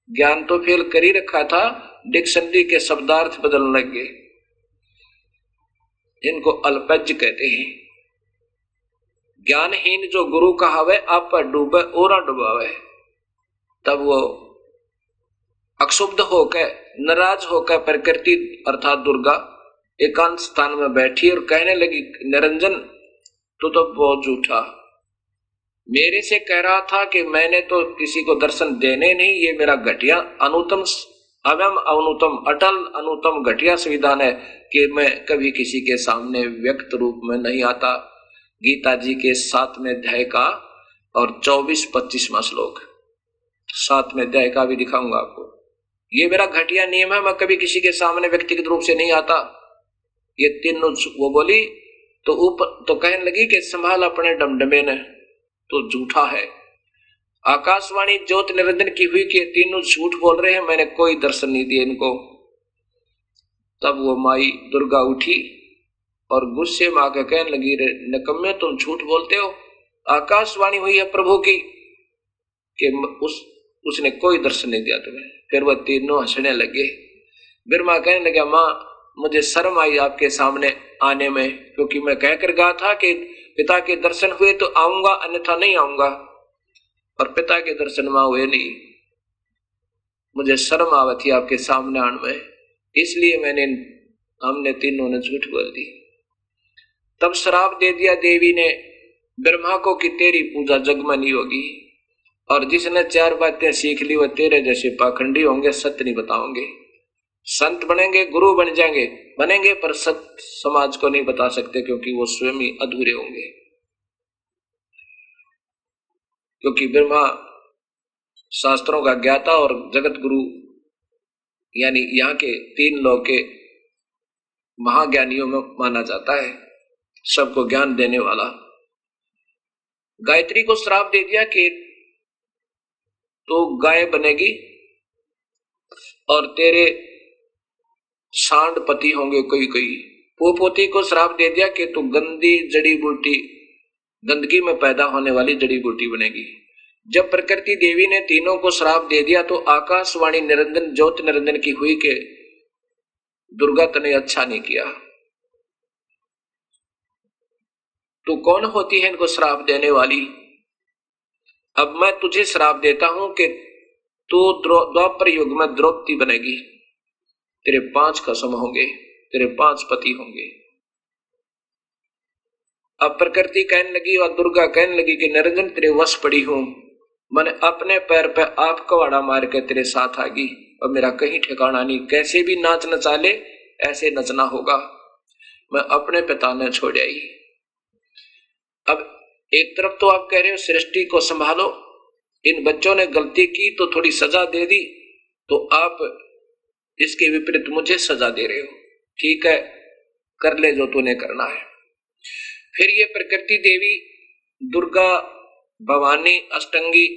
ज्ञान तो फेल कर ही रखा था, डिक्शनरी के शब्दार्थ बदलने लग गए। इनको अल्पज्ञ कहते हैं। ज्ञानहीन जो गुरु कहावे आप पर डूबे और डुबावे, तब वो अक्षुब्ध होकर, नाराज होकर प्रकृति अर्थात दुर्गा एकांत स्थान में बैठी और कहने लगी निरंजन तू तो बहुत झूठा, मेरे से कह रहा था कि मैंने तो किसी को दर्शन देने नहीं, ये मेरा घटिया अनुत्तम, अवयम अनुत्तम, अटल अनुत्तम घटिया संविधान है कि मैं कभी किसी के सामने व्यक्त रूप में नहीं आता। गीता जी के 7वें अध्याय का और 24-25वां श्लोक, 7वें अध्याय का भी दिखाऊंगा आपको। ये मेरा घटिया नियम है, मैं कभी किसी के सामने व्यक्तिगत रूप से नहीं आता। ये तीनों वो बोली तो ऊपर तो कहने लगी कि संभाल अपने डमडमे ने, तो झूठा है। आकाशवाणी ज्योत निरंजन की हुई कि तीनों झूठ बोल रहे हैं, मैंने कोई दर्शन नहीं दिया इनको। तब वो माई दुर्गा उठी और गुस्से में आकर कहने लगी रे निकम्मे तुम झूठ बोलते हो, आकाशवाणी हुई है प्रभु की कि उसने कोई दर्शन नहीं दिया तुम्हें। फिर वह तीनों हंसने लगे। ब्रह्मा कहने लगा माँ मुझे शर्म आई आपके सामने आने में, क्योंकि मैं कहकर गया था कि पिता के दर्शन हुए तो आऊंगा अन्यथा नहीं आऊंगा, और पिता के दर्शन में हुए नहीं। मुझे शर्म आवत थी आपके सामने आने में, इसलिए हमने तीनों ने झूठ बोल दी। तब श्राप दे दिया देवी ने ब्रह्मा को कि तेरी पूजा जग में नहीं होगी, और जिसने 4 बातें सीख ली वह तेरे जैसे पाखंडी होंगे, सत्य नहीं बताओगे। संत बनेंगे, गुरु बन जाएंगे, बनेंगे पर सत्य समाज को नहीं बता सकते, क्योंकि वो स्वयं ही अधूरे होंगे। क्योंकि ब्रह्मा शास्त्रों का ज्ञाता और जगत गुरु यानी यहाँ के 3 लोक के महाज्ञानियों में माना जाता है, सबको ज्ञान देने वाला। गायत्री को श्राप दे दिया कि तो गाय बनेगी और तेरे सांड पति होंगे कोई कोई। पोपोती को श्राप दे दिया कि तू गंदी जड़ी बूटी, गंदगी में पैदा होने वाली जड़ी बूटी बनेगी। जब प्रकृति देवी ने तीनों को श्राप दे दिया तो आकाशवाणी निरंजन ज्योति निरंजन की हुई कि दुर्गा तने अच्छा नहीं किया। तू कौन होती है इनको श्राप देने वाली? अब मैं तुझे श्राप देता हूं कि तू द्वापर युग में द्रौपदी बनेगी, तेरे 5 कसम होंगे, तेरे 5 पति होंगे। अब प्रकृति कहने लगी और दुर्गा कहने लगी कि निरंजन तेरे वश पड़ी हूं, मैंने अपने पैर पे आप कवाड़ा मार के तेरे साथ आ गई और मेरा कहीं ठिकाना नहीं, कैसे भी नाच नचा ले ऐसे नचना होगा, मैं अपने पिता ने छोड़ आई। अब एक तरफ तो आप कह रहे हो सृष्टि को संभालो, इन बच्चों ने गलती की तो थोड़ी सजा दे दी, तो आप इसके विपरीत मुझे सजा दे रहे हो। ठीक है, कर ले जो तूने करना है। फिर ये प्रकृति देवी दुर्गा भवानी अष्टंगी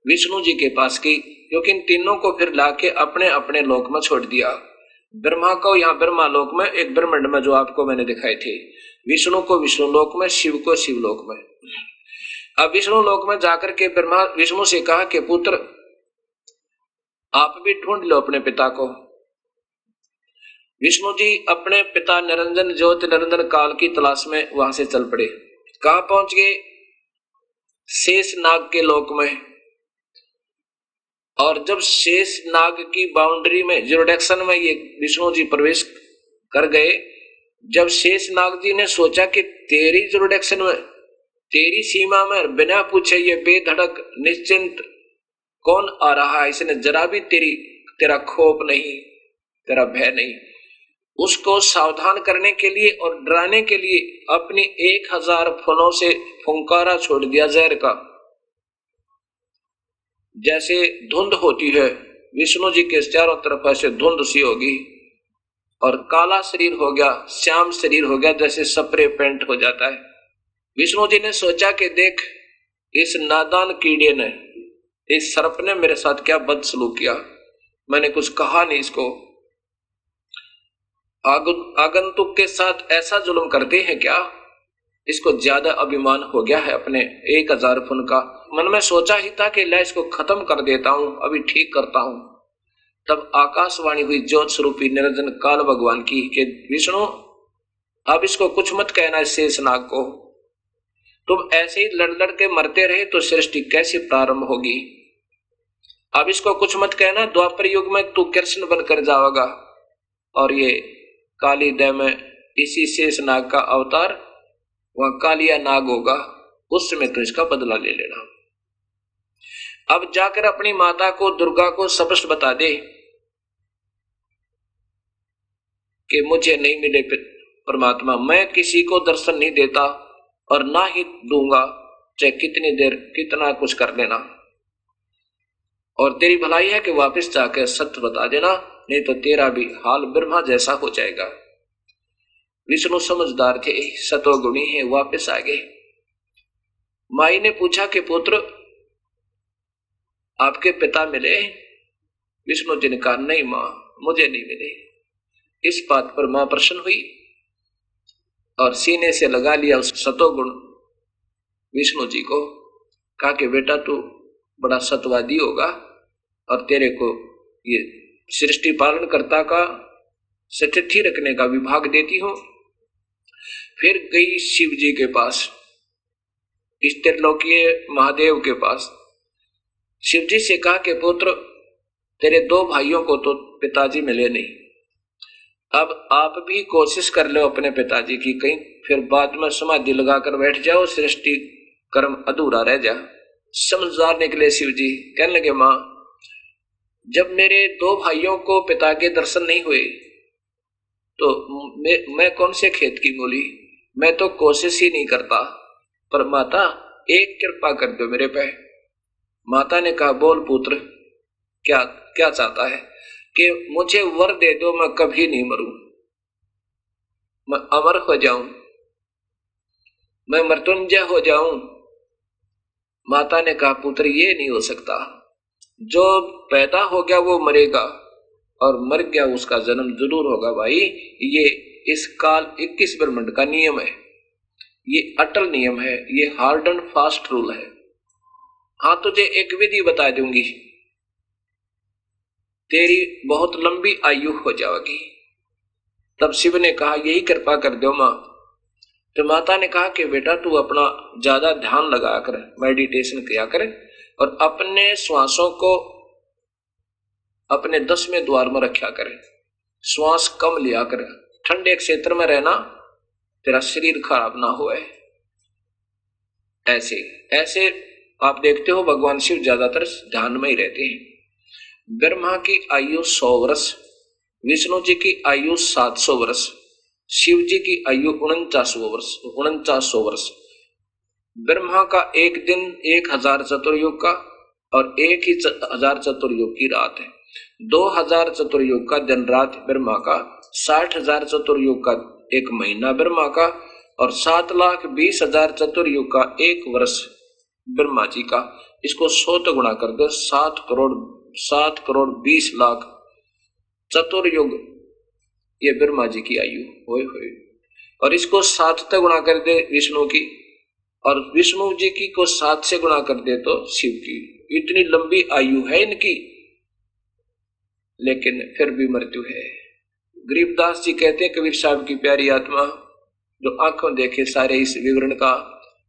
विष्णु जी के पास गई, क्योंकि इन तीनों को फिर लाके अपने अपने लोक में छोड़ दिया। ब्रह्मा को यहाँ ब्रह्मा लोक में, एक ब्रह्मांड में जो आपको मैंने दिखाए थे, विष्णु को विष्णु लोक में, शिव को शिव लोक में। अब विष्णु लोक में जाकर के ब्रह्मा विष्णु से कहा कि पुत्र आप भी ढूंढ लो अपने पिता को। विष्णु जी अपने पिता निरंजन ज्योति निरंजन काल की तलाश में वहां से चल पड़े। कहां पहुंच गए? शेष नाग के लोक में। और जब शेष नाग की बाउंड्री में जुरिडिक्शन में ये विष्णु जी प्रवेश कर गए, जब शेष नाग जी ने सोचा कि तेरी जुरिडिक्शन में, तेरी सीमा में बिना पूछे ये बेधड़क निश्चिंत कौन आ रहा है, इसने जरा भी तेरा खौफ नहीं, तेरा भय नहीं, उसको सावधान करने के लिए और डराने के लिए अपनी 1000 फनों से फुंकारा छोड़ दिया जहर का। जैसे धुंध होती है, विष्णु जी के चारों तरफ ऐसे धुंध सी होगी और काला शरीर हो गया, श्याम शरीर हो गया, जैसे स्प्रे पेंट हो जाता है। विष्णु जी ने सोचा कि देख इस नादान कीड़े ने, इस सर्प ने मेरे साथ क्या बदसलूक किया, मैंने कुछ कहा नहीं इसको, आगंतुक के साथ ऐसा जुल्म करते हैं क्या, इसको ज्यादा अभिमान हो गया है अपने 1000 फुन का। मन में सोचा ही था कि ला इसको खत्म कर देता हूं, अभी ठीक करता हूं। तब आकाशवाणी हुई ज्योत स्वरूपी निरंजन काल भगवान की कि विष्णु अब इसको कुछ मत कहना, शेष नाग को तुम ऐसे ही लड़ लड़ के मरते रहे तो सृष्टि कैसे प्रारंभ होगी। अब इसको कुछ मत कहना, द्वापर युग में तू कृष्ण बनकर जाओगा और ये काली दय में इसी शेष नाग का अवतार वहां कालिया नाग होगा, उस समय तो इसका बदला ले लेना। अब जाकर अपनी माता को दुर्गा को स्पष्ट बता दे कि मुझे नहीं मिले परमात्मा, मैं किसी को दर्शन नहीं देता और ना ही दूंगा, चाहे कितनी देर कितना कुछ कर लेना, और तेरी भलाई है कि वापस जाकर सत्य बता देना, नहीं तो तेरा भी हाल ब्रह्मा जैसा हो जाएगा। विष्णु समझदार थे, सतोगुणी है, वापस आ गए। माई ने पूछा कि पुत्र आपके पिता मिले? विष्णु जी ने कहा नहीं मां, मुझे नहीं मिले। इस बात पर मां प्रसन्न हुई और सीने से लगा लिया उस सतोगुण विष्णु जी को, कहा कि बेटा तू बड़ा सतवादी होगा और तेरे को ये सृष्टि पालन कर्ता का स्थिति रखने का विभाग देती हूं। फिर गई शिव जी के पास, इस त्रिलोकीय महादेव के पास। शिव जी से कहा कि पुत्र तेरे 2 भाइयों को तो पिताजी मिले नहीं, अब आप भी कोशिश कर लो अपने पिताजी की, कहीं फिर बाद में समाधि लगाकर बैठ जाओ, सृष्टि कर्म अधूरा रह जा। समझदार निकले शिव जी, कहने लगे मां जब मेरे 2 भाइयों को पिता के दर्शन नहीं हुए तो मैं कौन से खेत की मूली, मैं तो कोशिश ही नहीं करता, पर माता एक कृपा कर दो मेरे पे। माता ने कहा बोल पुत्र क्या क्या चाहता है? कि मुझे वर दे दो, मैं कभी नहीं मरूं, मैं अमर हो जाऊं, मैं मृत्युंजय हो जाऊं। माता ने कहा पुत्र ये नहीं हो सकता, जो पैदा हो गया वो मरेगा और मर गया उसका जन्म जरूर होगा भाई, ये इस काल 21 ब्रह्मांड का नियम है, ये अटल नियम है, ये हार्ड एंड फास्ट रूल है। हाँ तुझे एक विधि बता दूंगी, तेरी बहुत लंबी आयु हो जाएगी। तब शिव ने कहा यही कृपा कर दो मां। तो माता ने कहा कि बेटा तू अपना ज्यादा ध्यान लगा कर मेडिटेशन किया कर और अपने श्वासों को अपने 10वें द्वार में रखा करे, श्वास कम लिया कर, ठंडे क्षेत्र में रहना, तेरा शरीर खराब ना होए। ऐसे ऐसे आप देखते हो भगवान शिव ज्यादातर ध्यान में ही रहते हैं। ब्रह्मा की आयु 100 वर्ष, विष्णु जी की आयु 700 वर्ष, शिव जी की आयु 4900 वर्ष। ब्रह्मा का एक दिन 1000 चतुर्युग का और 1000 चतुर्युग की रात है। 2000 चतुर्युग का दिन रात ब्रह्मा का, 60,000 चतुर्युग का एक महीना ब्रह्मा का और 7,20,000 चतुर्युग का एक वर्ष ब्रह्मा जी का। इसको 100 तो गुणा कर दो, 7 करोड़ 20 लाख चतुर्युग ये ब्रह्मा जी की आयु होए। और इसको 7 तक गुणा कर दे विष्णु की, और विष्णु जी की को 7 से गुणा कर दे तो शिव की। इतनी लंबी आयु है इनकी, लेकिन फिर भी मृत्यु है। गरीबदास जी कहते हैं कबीर साहब की प्यारी आत्मा जो आंखों देखे सारे इस विवरण का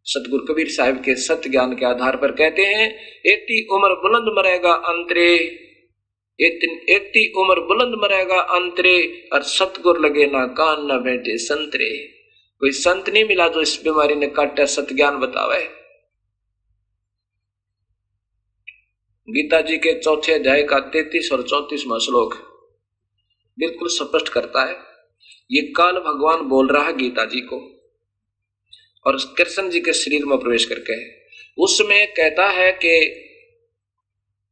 सतगुरु कबीर साहब के सत्य ज्ञान के आधार पर कहते हैं, एती उम्र बुलंद मरेगा अंतरे, एती उम्र बुलंद मरेगा अंतरे, और सतगुर लगे ना कान ना बैठे संतरे। कोई संत नहीं मिला जो इस बीमारी ने काटा सत्य ज्ञान बतावे। गीता जी के 4थे अध्याय का 33 और 34वां श्लोक बिल्कुल स्पष्ट करता है। ये काल भगवान बोल रहा है गीता जी को और कृष्ण जी के शरीर में प्रवेश करके, उसमें कहता है कि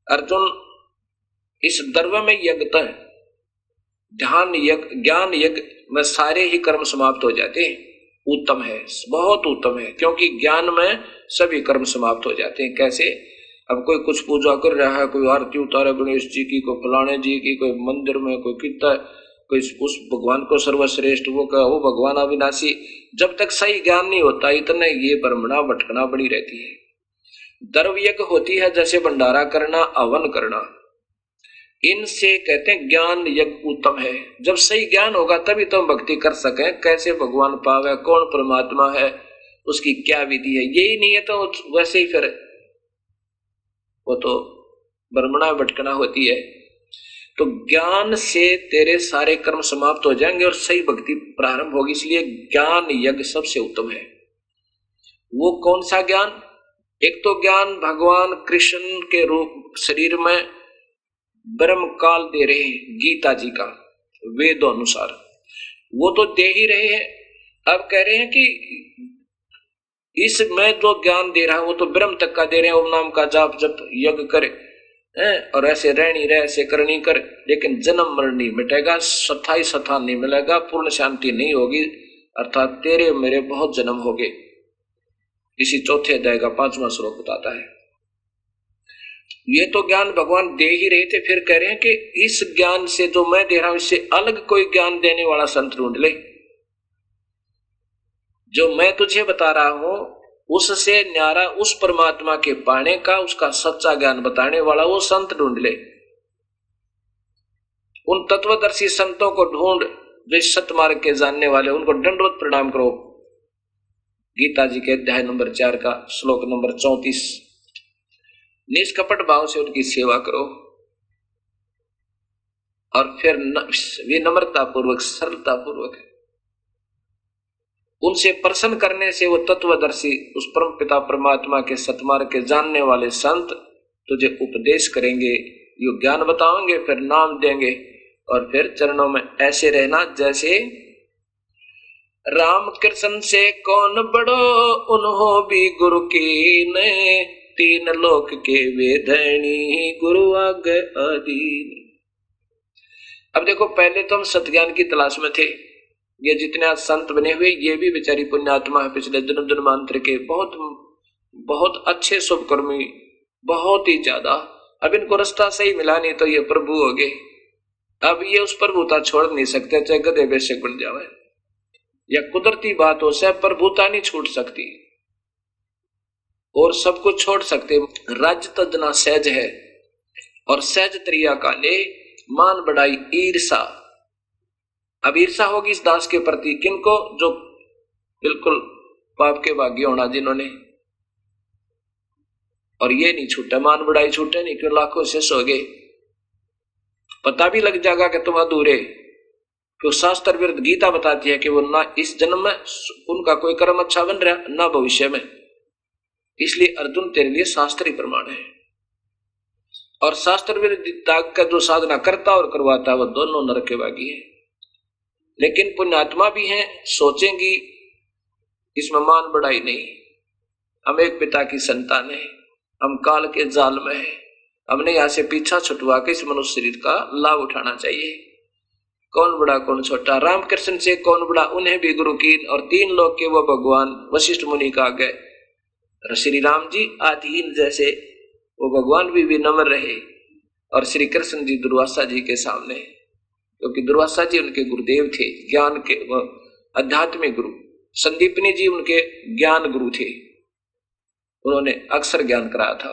अर्जुन इस द्रव्य में यज्ञ है, ध्यान यज्ञ ज्ञान यज्ञ में सारे ही कर्म समाप्त हो जाते हैं। उत्तम है, बहुत उत्तम है, क्योंकि ज्ञान में सभी कर्म समाप्त हो जाते हैं। कैसे? अब कोई कुछ पूजा कर रहा है, कोई आरती उतारे गणेश जी की, कोई फलाने जी की, कोई मंदिर में कोई कितना, कोई उस भगवान को सर्वश्रेष्ठ वो भगवान अविनाशी। जब तक सही ज्ञान नहीं होता इतने ये भ्रमणा भटकना बड़ी रहती है। द्रव्य यज्ञ होती है जैसे भंडारा करना, हवन करना, इनसे कहते हैं ज्ञान यज्ञ उत्तम है। जब सही ज्ञान होगा तभी तो हम भक्ति कर सके। कैसे भगवान पावे, कौन परमात्मा है, उसकी क्या विधि है, यही नहीं है तो वैसे ही फिर वो तो भ्रमणा भटकना होती है। तो ज्ञान से तेरे सारे कर्म समाप्त हो जाएंगे और सही भक्ति प्रारंभ होगी। इसलिए ज्ञान यज्ञ सबसे उत्तम है। वो कौन सा ज्ञान? एक तो ज्ञान भगवान कृष्ण के रूप शरीर में ब्रह्म काल दे रहे हैं गीता जी का वेदों अनुसार, वो तो दे ही रहे हैं। अब कह रहे हैं कि इसमें जो ज्ञान दे रहा है वो तो ब्रह्म तक का दे रहे हैं। ओम नाम का जाप जप यज्ञ करे और ऐसे रहनी रहे, ऐसे करनी कर, लेकिन जन्म मरण नहीं मिटेगा, स्थाई स्थान नहीं मिलेगा, पूर्ण शांति नहीं होगी, अर्थात तेरे मेरे बहुत जन्म हो गए। इसी 4थे अध्याय का 5वां श्लोक बताता है। ये तो ज्ञान भगवान दे ही रहे थे, फिर कह रहे हैं कि इस ज्ञान से जो मैं दे रहा हूं इससे अलग कोई ज्ञान देने वाला संत ढूंढ ले। जो मैं तुझे बता रहा हूं उससे न्यारा उस परमात्मा के पाने का, उसका सच्चा ज्ञान बताने वाला वो संत ढूंढ ले। उन तत्वदर्शी संतों को ढूंढ जो इस सत्य मार्ग के जानने वाले, उनको दंडवत प्रणाम करो। गीता जी के अध्याय नंबर 4 का श्लोक नंबर 34। निष्कपट भाव से उनकी सेवा करो और फिर विनम्रता पूर्वक, सरलता पूर्वक उनसे प्रसन्न करने से वो तत्वदर्शी उस परम पिता परमात्मा के सतमार्ग के जानने वाले संत तुझे उपदेश करेंगे, यो ज्ञान बताएंगे, फिर नाम देंगे और फिर चरणों में ऐसे रहना जैसे राम कृष्ण से कौन बड़ो उन्हों भी गुरु की ने, 3 लोक के वेधनी गुरु आगे अधीन। अब देखो पहले तो हम सत्ज्ञान की तलाश में थे। ये जितने आज संत बने हुए ये भी बेचारी पुण्यात्मा है, पिछले जन्म जन्मांतर के बहुत बहुत अच्छे शुभकर्मी, बहुत ही ज्यादा। अब इनको रास्ता सही मिला नहीं तो ये प्रभु हो गए। अब ये उस प्रभुता छोड़ नहीं सकते, चाहे गधे बेशक बन जावे या कुदरती बात हो से प्रभुता नहीं छूट सकती। और सब कुछ छोड़ सकते। राज्य तजना सहज है और सहज त्रिया काले मान बढ़ाई ईर्षा। अब ईर्षा होगी इस दास के प्रति, किनको? जो बिल्कुल पाप के भागी होना जिन्होंने। और ये नहीं छूटा, मान बढ़ाई छूटे नहीं, क्यों? लाखों से सो गए, पता भी लग जाएगा कि तुम अधूरे। क्यों? शास्त्र विरुद्ध गीता बताती है कि वो ना इस जन्म में उनका कोई कर्म अच्छा बन रहा, ना भविष्य में। इसलिए अर्जुन तेरे लिए शास्त्र ही प्रमाण है। और शास्त्र विरुद्ध त्याग का जो साधना करता और करवाता वो दोनों नरक के भागी है। लेकिन पुण्यात्मा भी हैं, सोचेंगी इसमें मान बढ़ाई नहीं, हम एक पिता की संतान है, हम काल के जाल में है, हमने यहां से पीछा छुटवा के इस मनुष्य शरीर का लाभ उठाना चाहिए। कौन बड़ा कौन छोटा, रामकृष्ण से कौन बड़ा, उन्हें भी गुरु कीन, और 3 लोक के वो भगवान वशिष्ठ मुनि का गए। श्री राम जी आधीन जैसे वो भगवान भी विनम्र रहे, और श्री कृष्ण जी दुर्वासा जी के सामने, क्योंकि दुर्वासा जी उनके गुरुदेव थे, ज्ञान के आध्यात्मिक गुरु। संदीपनी जी उनके ज्ञान गुरु थे, उन्होंने अक्षर ज्ञान कराया था।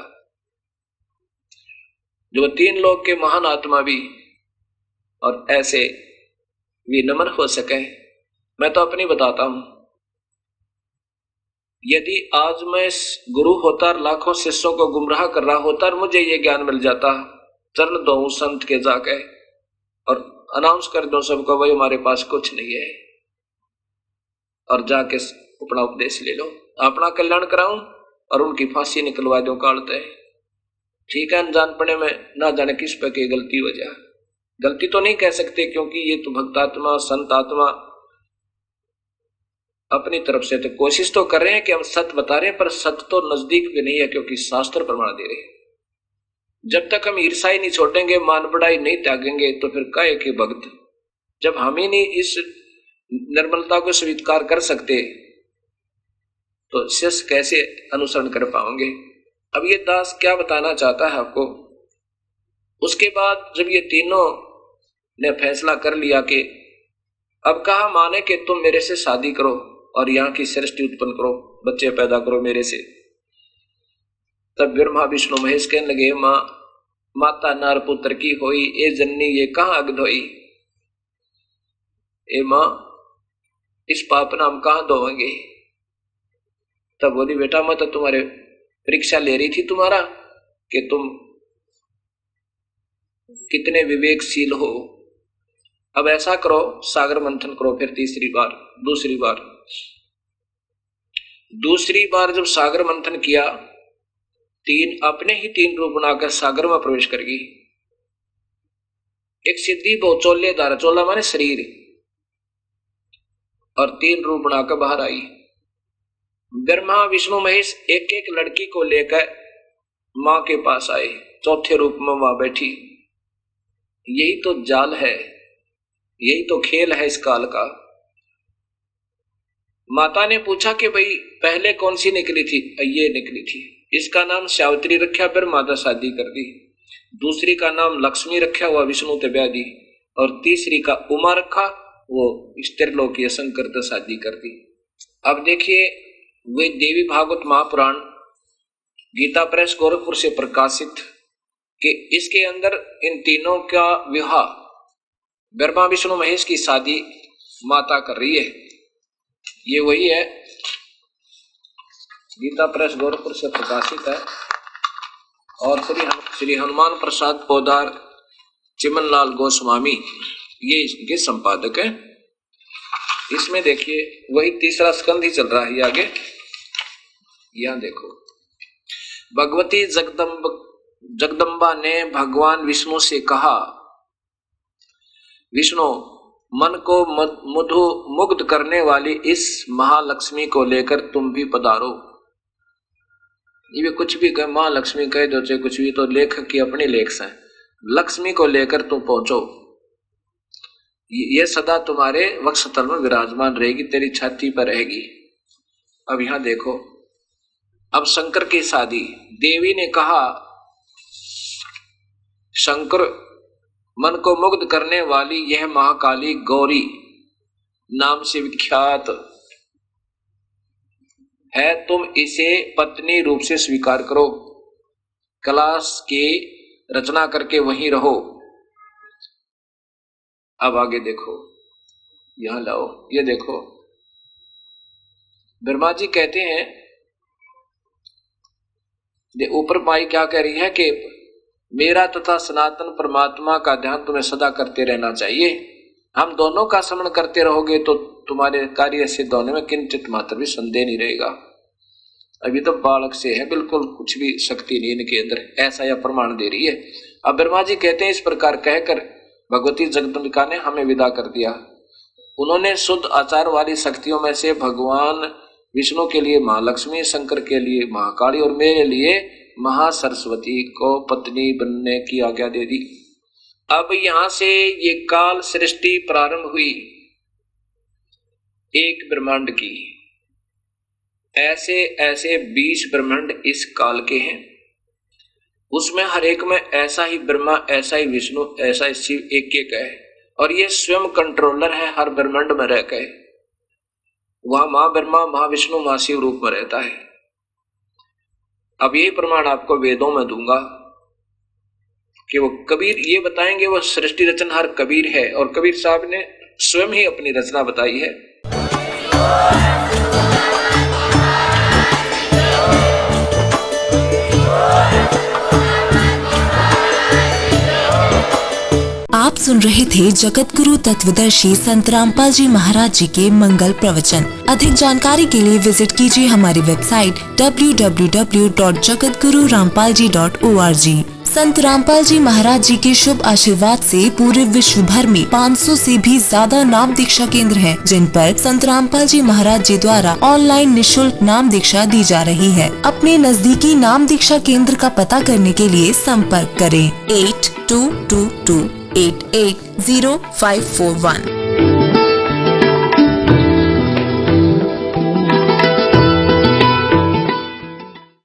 जो 3 लोक के महान आत्मा भी और ऐसे विनम्र हो सके। मैं तो अपनी बताता हूं, यदि आज मैं गुरु होता, लाखों शिष्यों को गुमराह कर रहा होता और मुझे ये ज्ञान मिल जाता, चरण दो संत के जाके और अनाउंस कर दो सबको, भाई हमारे पास कुछ नहीं है, और जाके अपना उपदेश ले लो, अपना कल्याण कराऊं और उनकी फांसी निकलवा दो काटते। ठीक है, अनजान पड़े में ना जाने किस पे की गलती हो जाए। गलती तो नहीं कह सकते, क्योंकि ये तो भक्तात्मा संत आत्मा अपनी तरफ से तो कोशिश तो कर रहे हैं कि हम सत्य बता रहे हैं, पर सत्य तो नजदीक भी नहीं है, क्योंकि शास्त्र प्रमाण दे रहे हैं। जब तक हम ईर्षा ही नहीं छोड़ेंगे, मान बढ़ाई नहीं त्यागेंगे, तो फिर काहे के भक्त। जब हम ही नहीं इस निर्मलता को स्वीकार कर सकते, तो शिष्य कैसे अनुसरण कर पाओगे। अब ये दास क्या बताना चाहता है आपको। उसके बाद जब ये तीनों ने फैसला कर लिया कि अब कहा माने कि तुम मेरे से शादी करो और यहाँ की सृष्टि उत्पन्न करो, बच्चे पैदा करो मेरे से, तब ब्रह्मा विष्णु महेश कहने लगे, माँ माता नार पुत्र की होई, ए जननी ये कहाँ अगधोई। ए माँ इस पाप नाम कहाँ धोएंगे। तब बोली, बेटा मैं तो तुम्हारे परीक्षा ले रही थी तुम्हारा कि तुम कितने विवेकशील हो। अब ऐसा करो, सागर मंथन करो। फिर दूसरी बार जब सागर मंथन किया, अपने ही 3 रूप बनाकर सागर में प्रवेश कर गई। एक सिद्धि चोलेदार, चोला माने शरीर, और 3 रूप बनाकर बाहर आई। ब्रह्मा विष्णु महेश एक एक लड़की को लेकर मां के पास आए, चौथे रूप में मां बैठी। यही तो जाल है, यही तो खेल है इस काल का। माता ने पूछा कि भाई पहले कौन सी निकली थी? ये निकली थी, इसका नाम सावित्री रखा, फिर माता शादी कर दी। दूसरी का नाम लक्ष्मी रखा, हुआ विष्णु ते ब्याह दी, और तीसरी का उमा रखा, वो स्त्रीलोकीय शंकर ते शादी कर दी। अब देखिए, वे देवी भागवत महापुराण गीता प्रेस गोरखपुर से प्रकाशित कि इसके अंदर इन तीनों का विवाह, ब्रह्मा विष्णु महेश की शादी माता कर रही है। ये वही है, गीता प्रेस गोरखपुर से प्रकाशित है। और श्री हनुमान प्रसाद पोदार चिमनलाल गोस्वामी ये इसके संपादक है। इसमें देखिए वही 3रा स्कंध ही चल रहा है आगे। यहां देखो, भगवती जगदम्बा ने भगवान विष्णु से कहा, विष्णु मन को मुग्ध करने वाली इस महालक्ष्मी को लेकर तुम भी पधारो। ये भी कुछ भी कहे, महालक्ष्मी कह दो चाहे कुछ भी, तो लेखक की अपनी लेख है। लक्ष्मी को लेकर तुम पहुंचो, ये सदा तुम्हारे वक्षस्थल में विराजमान रहेगी, तेरी छाती पर रहेगी। अब यहां देखो, अब शंकर की शादी। देवी ने कहा, शंकर मन को मुग्ध करने वाली यह महाकाली गौरी नाम से विख्यात है, तुम इसे पत्नी रूप से स्वीकार करो, क्लास की रचना करके वहीं रहो। अब आगे देखो, यहां लाओ, ये देखो, ब्रह्मा जी कहते हैं, ऊपर माई क्या कह रही है कि मेरा तथा सनातन परमात्मा का ध्यान तुम्हें सदा करते रहना चाहिए। हम दोनों का स्मरण करते रहोगे तो तुम्हारे कार्य सिद्ध होने में किंचित मात्र भी संदेह नहीं रहेगा। अभी तो बालक से है, बिल्कुल कुछ भी शक्ति नहीं इनके अंदर, ऐसा यह प्रमाण दे रही है। अब ब्रह्मा जी कहते हैं, इस प्रकार कहकर भगवती जगदम्बिका ने हमें विदा कर दिया। उन्होंने शुद्ध आचार वाली शक्तियों में से भगवान विष्णु के लिए महालक्ष्मी, शंकर के लिए महाकाली और मेरे लिए महासरस्वती को पत्नी बनने की आज्ञा दे दी। अब यहां से ये काल सृष्टि प्रारंभ हुई एक ब्रह्मांड की। ऐसे ऐसे 20 ब्रह्मांड इस काल के हैं, उसमें हर एक में ऐसा ही ब्रह्मा, ऐसा ही विष्णु, ऐसा ही शिव एक एक है, और ये स्वयं कंट्रोलर है हर ब्रह्मांड में रह गए। वहां मां ब्रह्मा, मां विष्णु, मां शिव रूप में रहता है। अब यही प्रमाण आपको वेदों में दूंगा कि वो कबीर ये बताएंगे, वो सृष्टि रचनहार कबीर है, और कबीर साहब ने स्वयं ही अपनी रचना बताई है। आप सुन रहे थे जगत गुरु तत्वदर्शी संत रामपाल जी महाराज जी के मंगल प्रवचन। अधिक जानकारी के लिए विजिट कीजिए हमारी वेबसाइट www.jagatgururampalji.org। संत रामपाल जी महाराज जी के शुभ आशीर्वाद से पूरे विश्व भर में 500 से भी ज्यादा नाम दीक्षा केंद्र हैं, जिन पर संत रामपाल जी महाराज जी द्वारा ऑनलाइन निशुल्क नाम दीक्षा दी जा रही है। अपने नजदीकी नाम दीक्षा केंद्र का पता करने के लिए संपर्क करें 8222880541।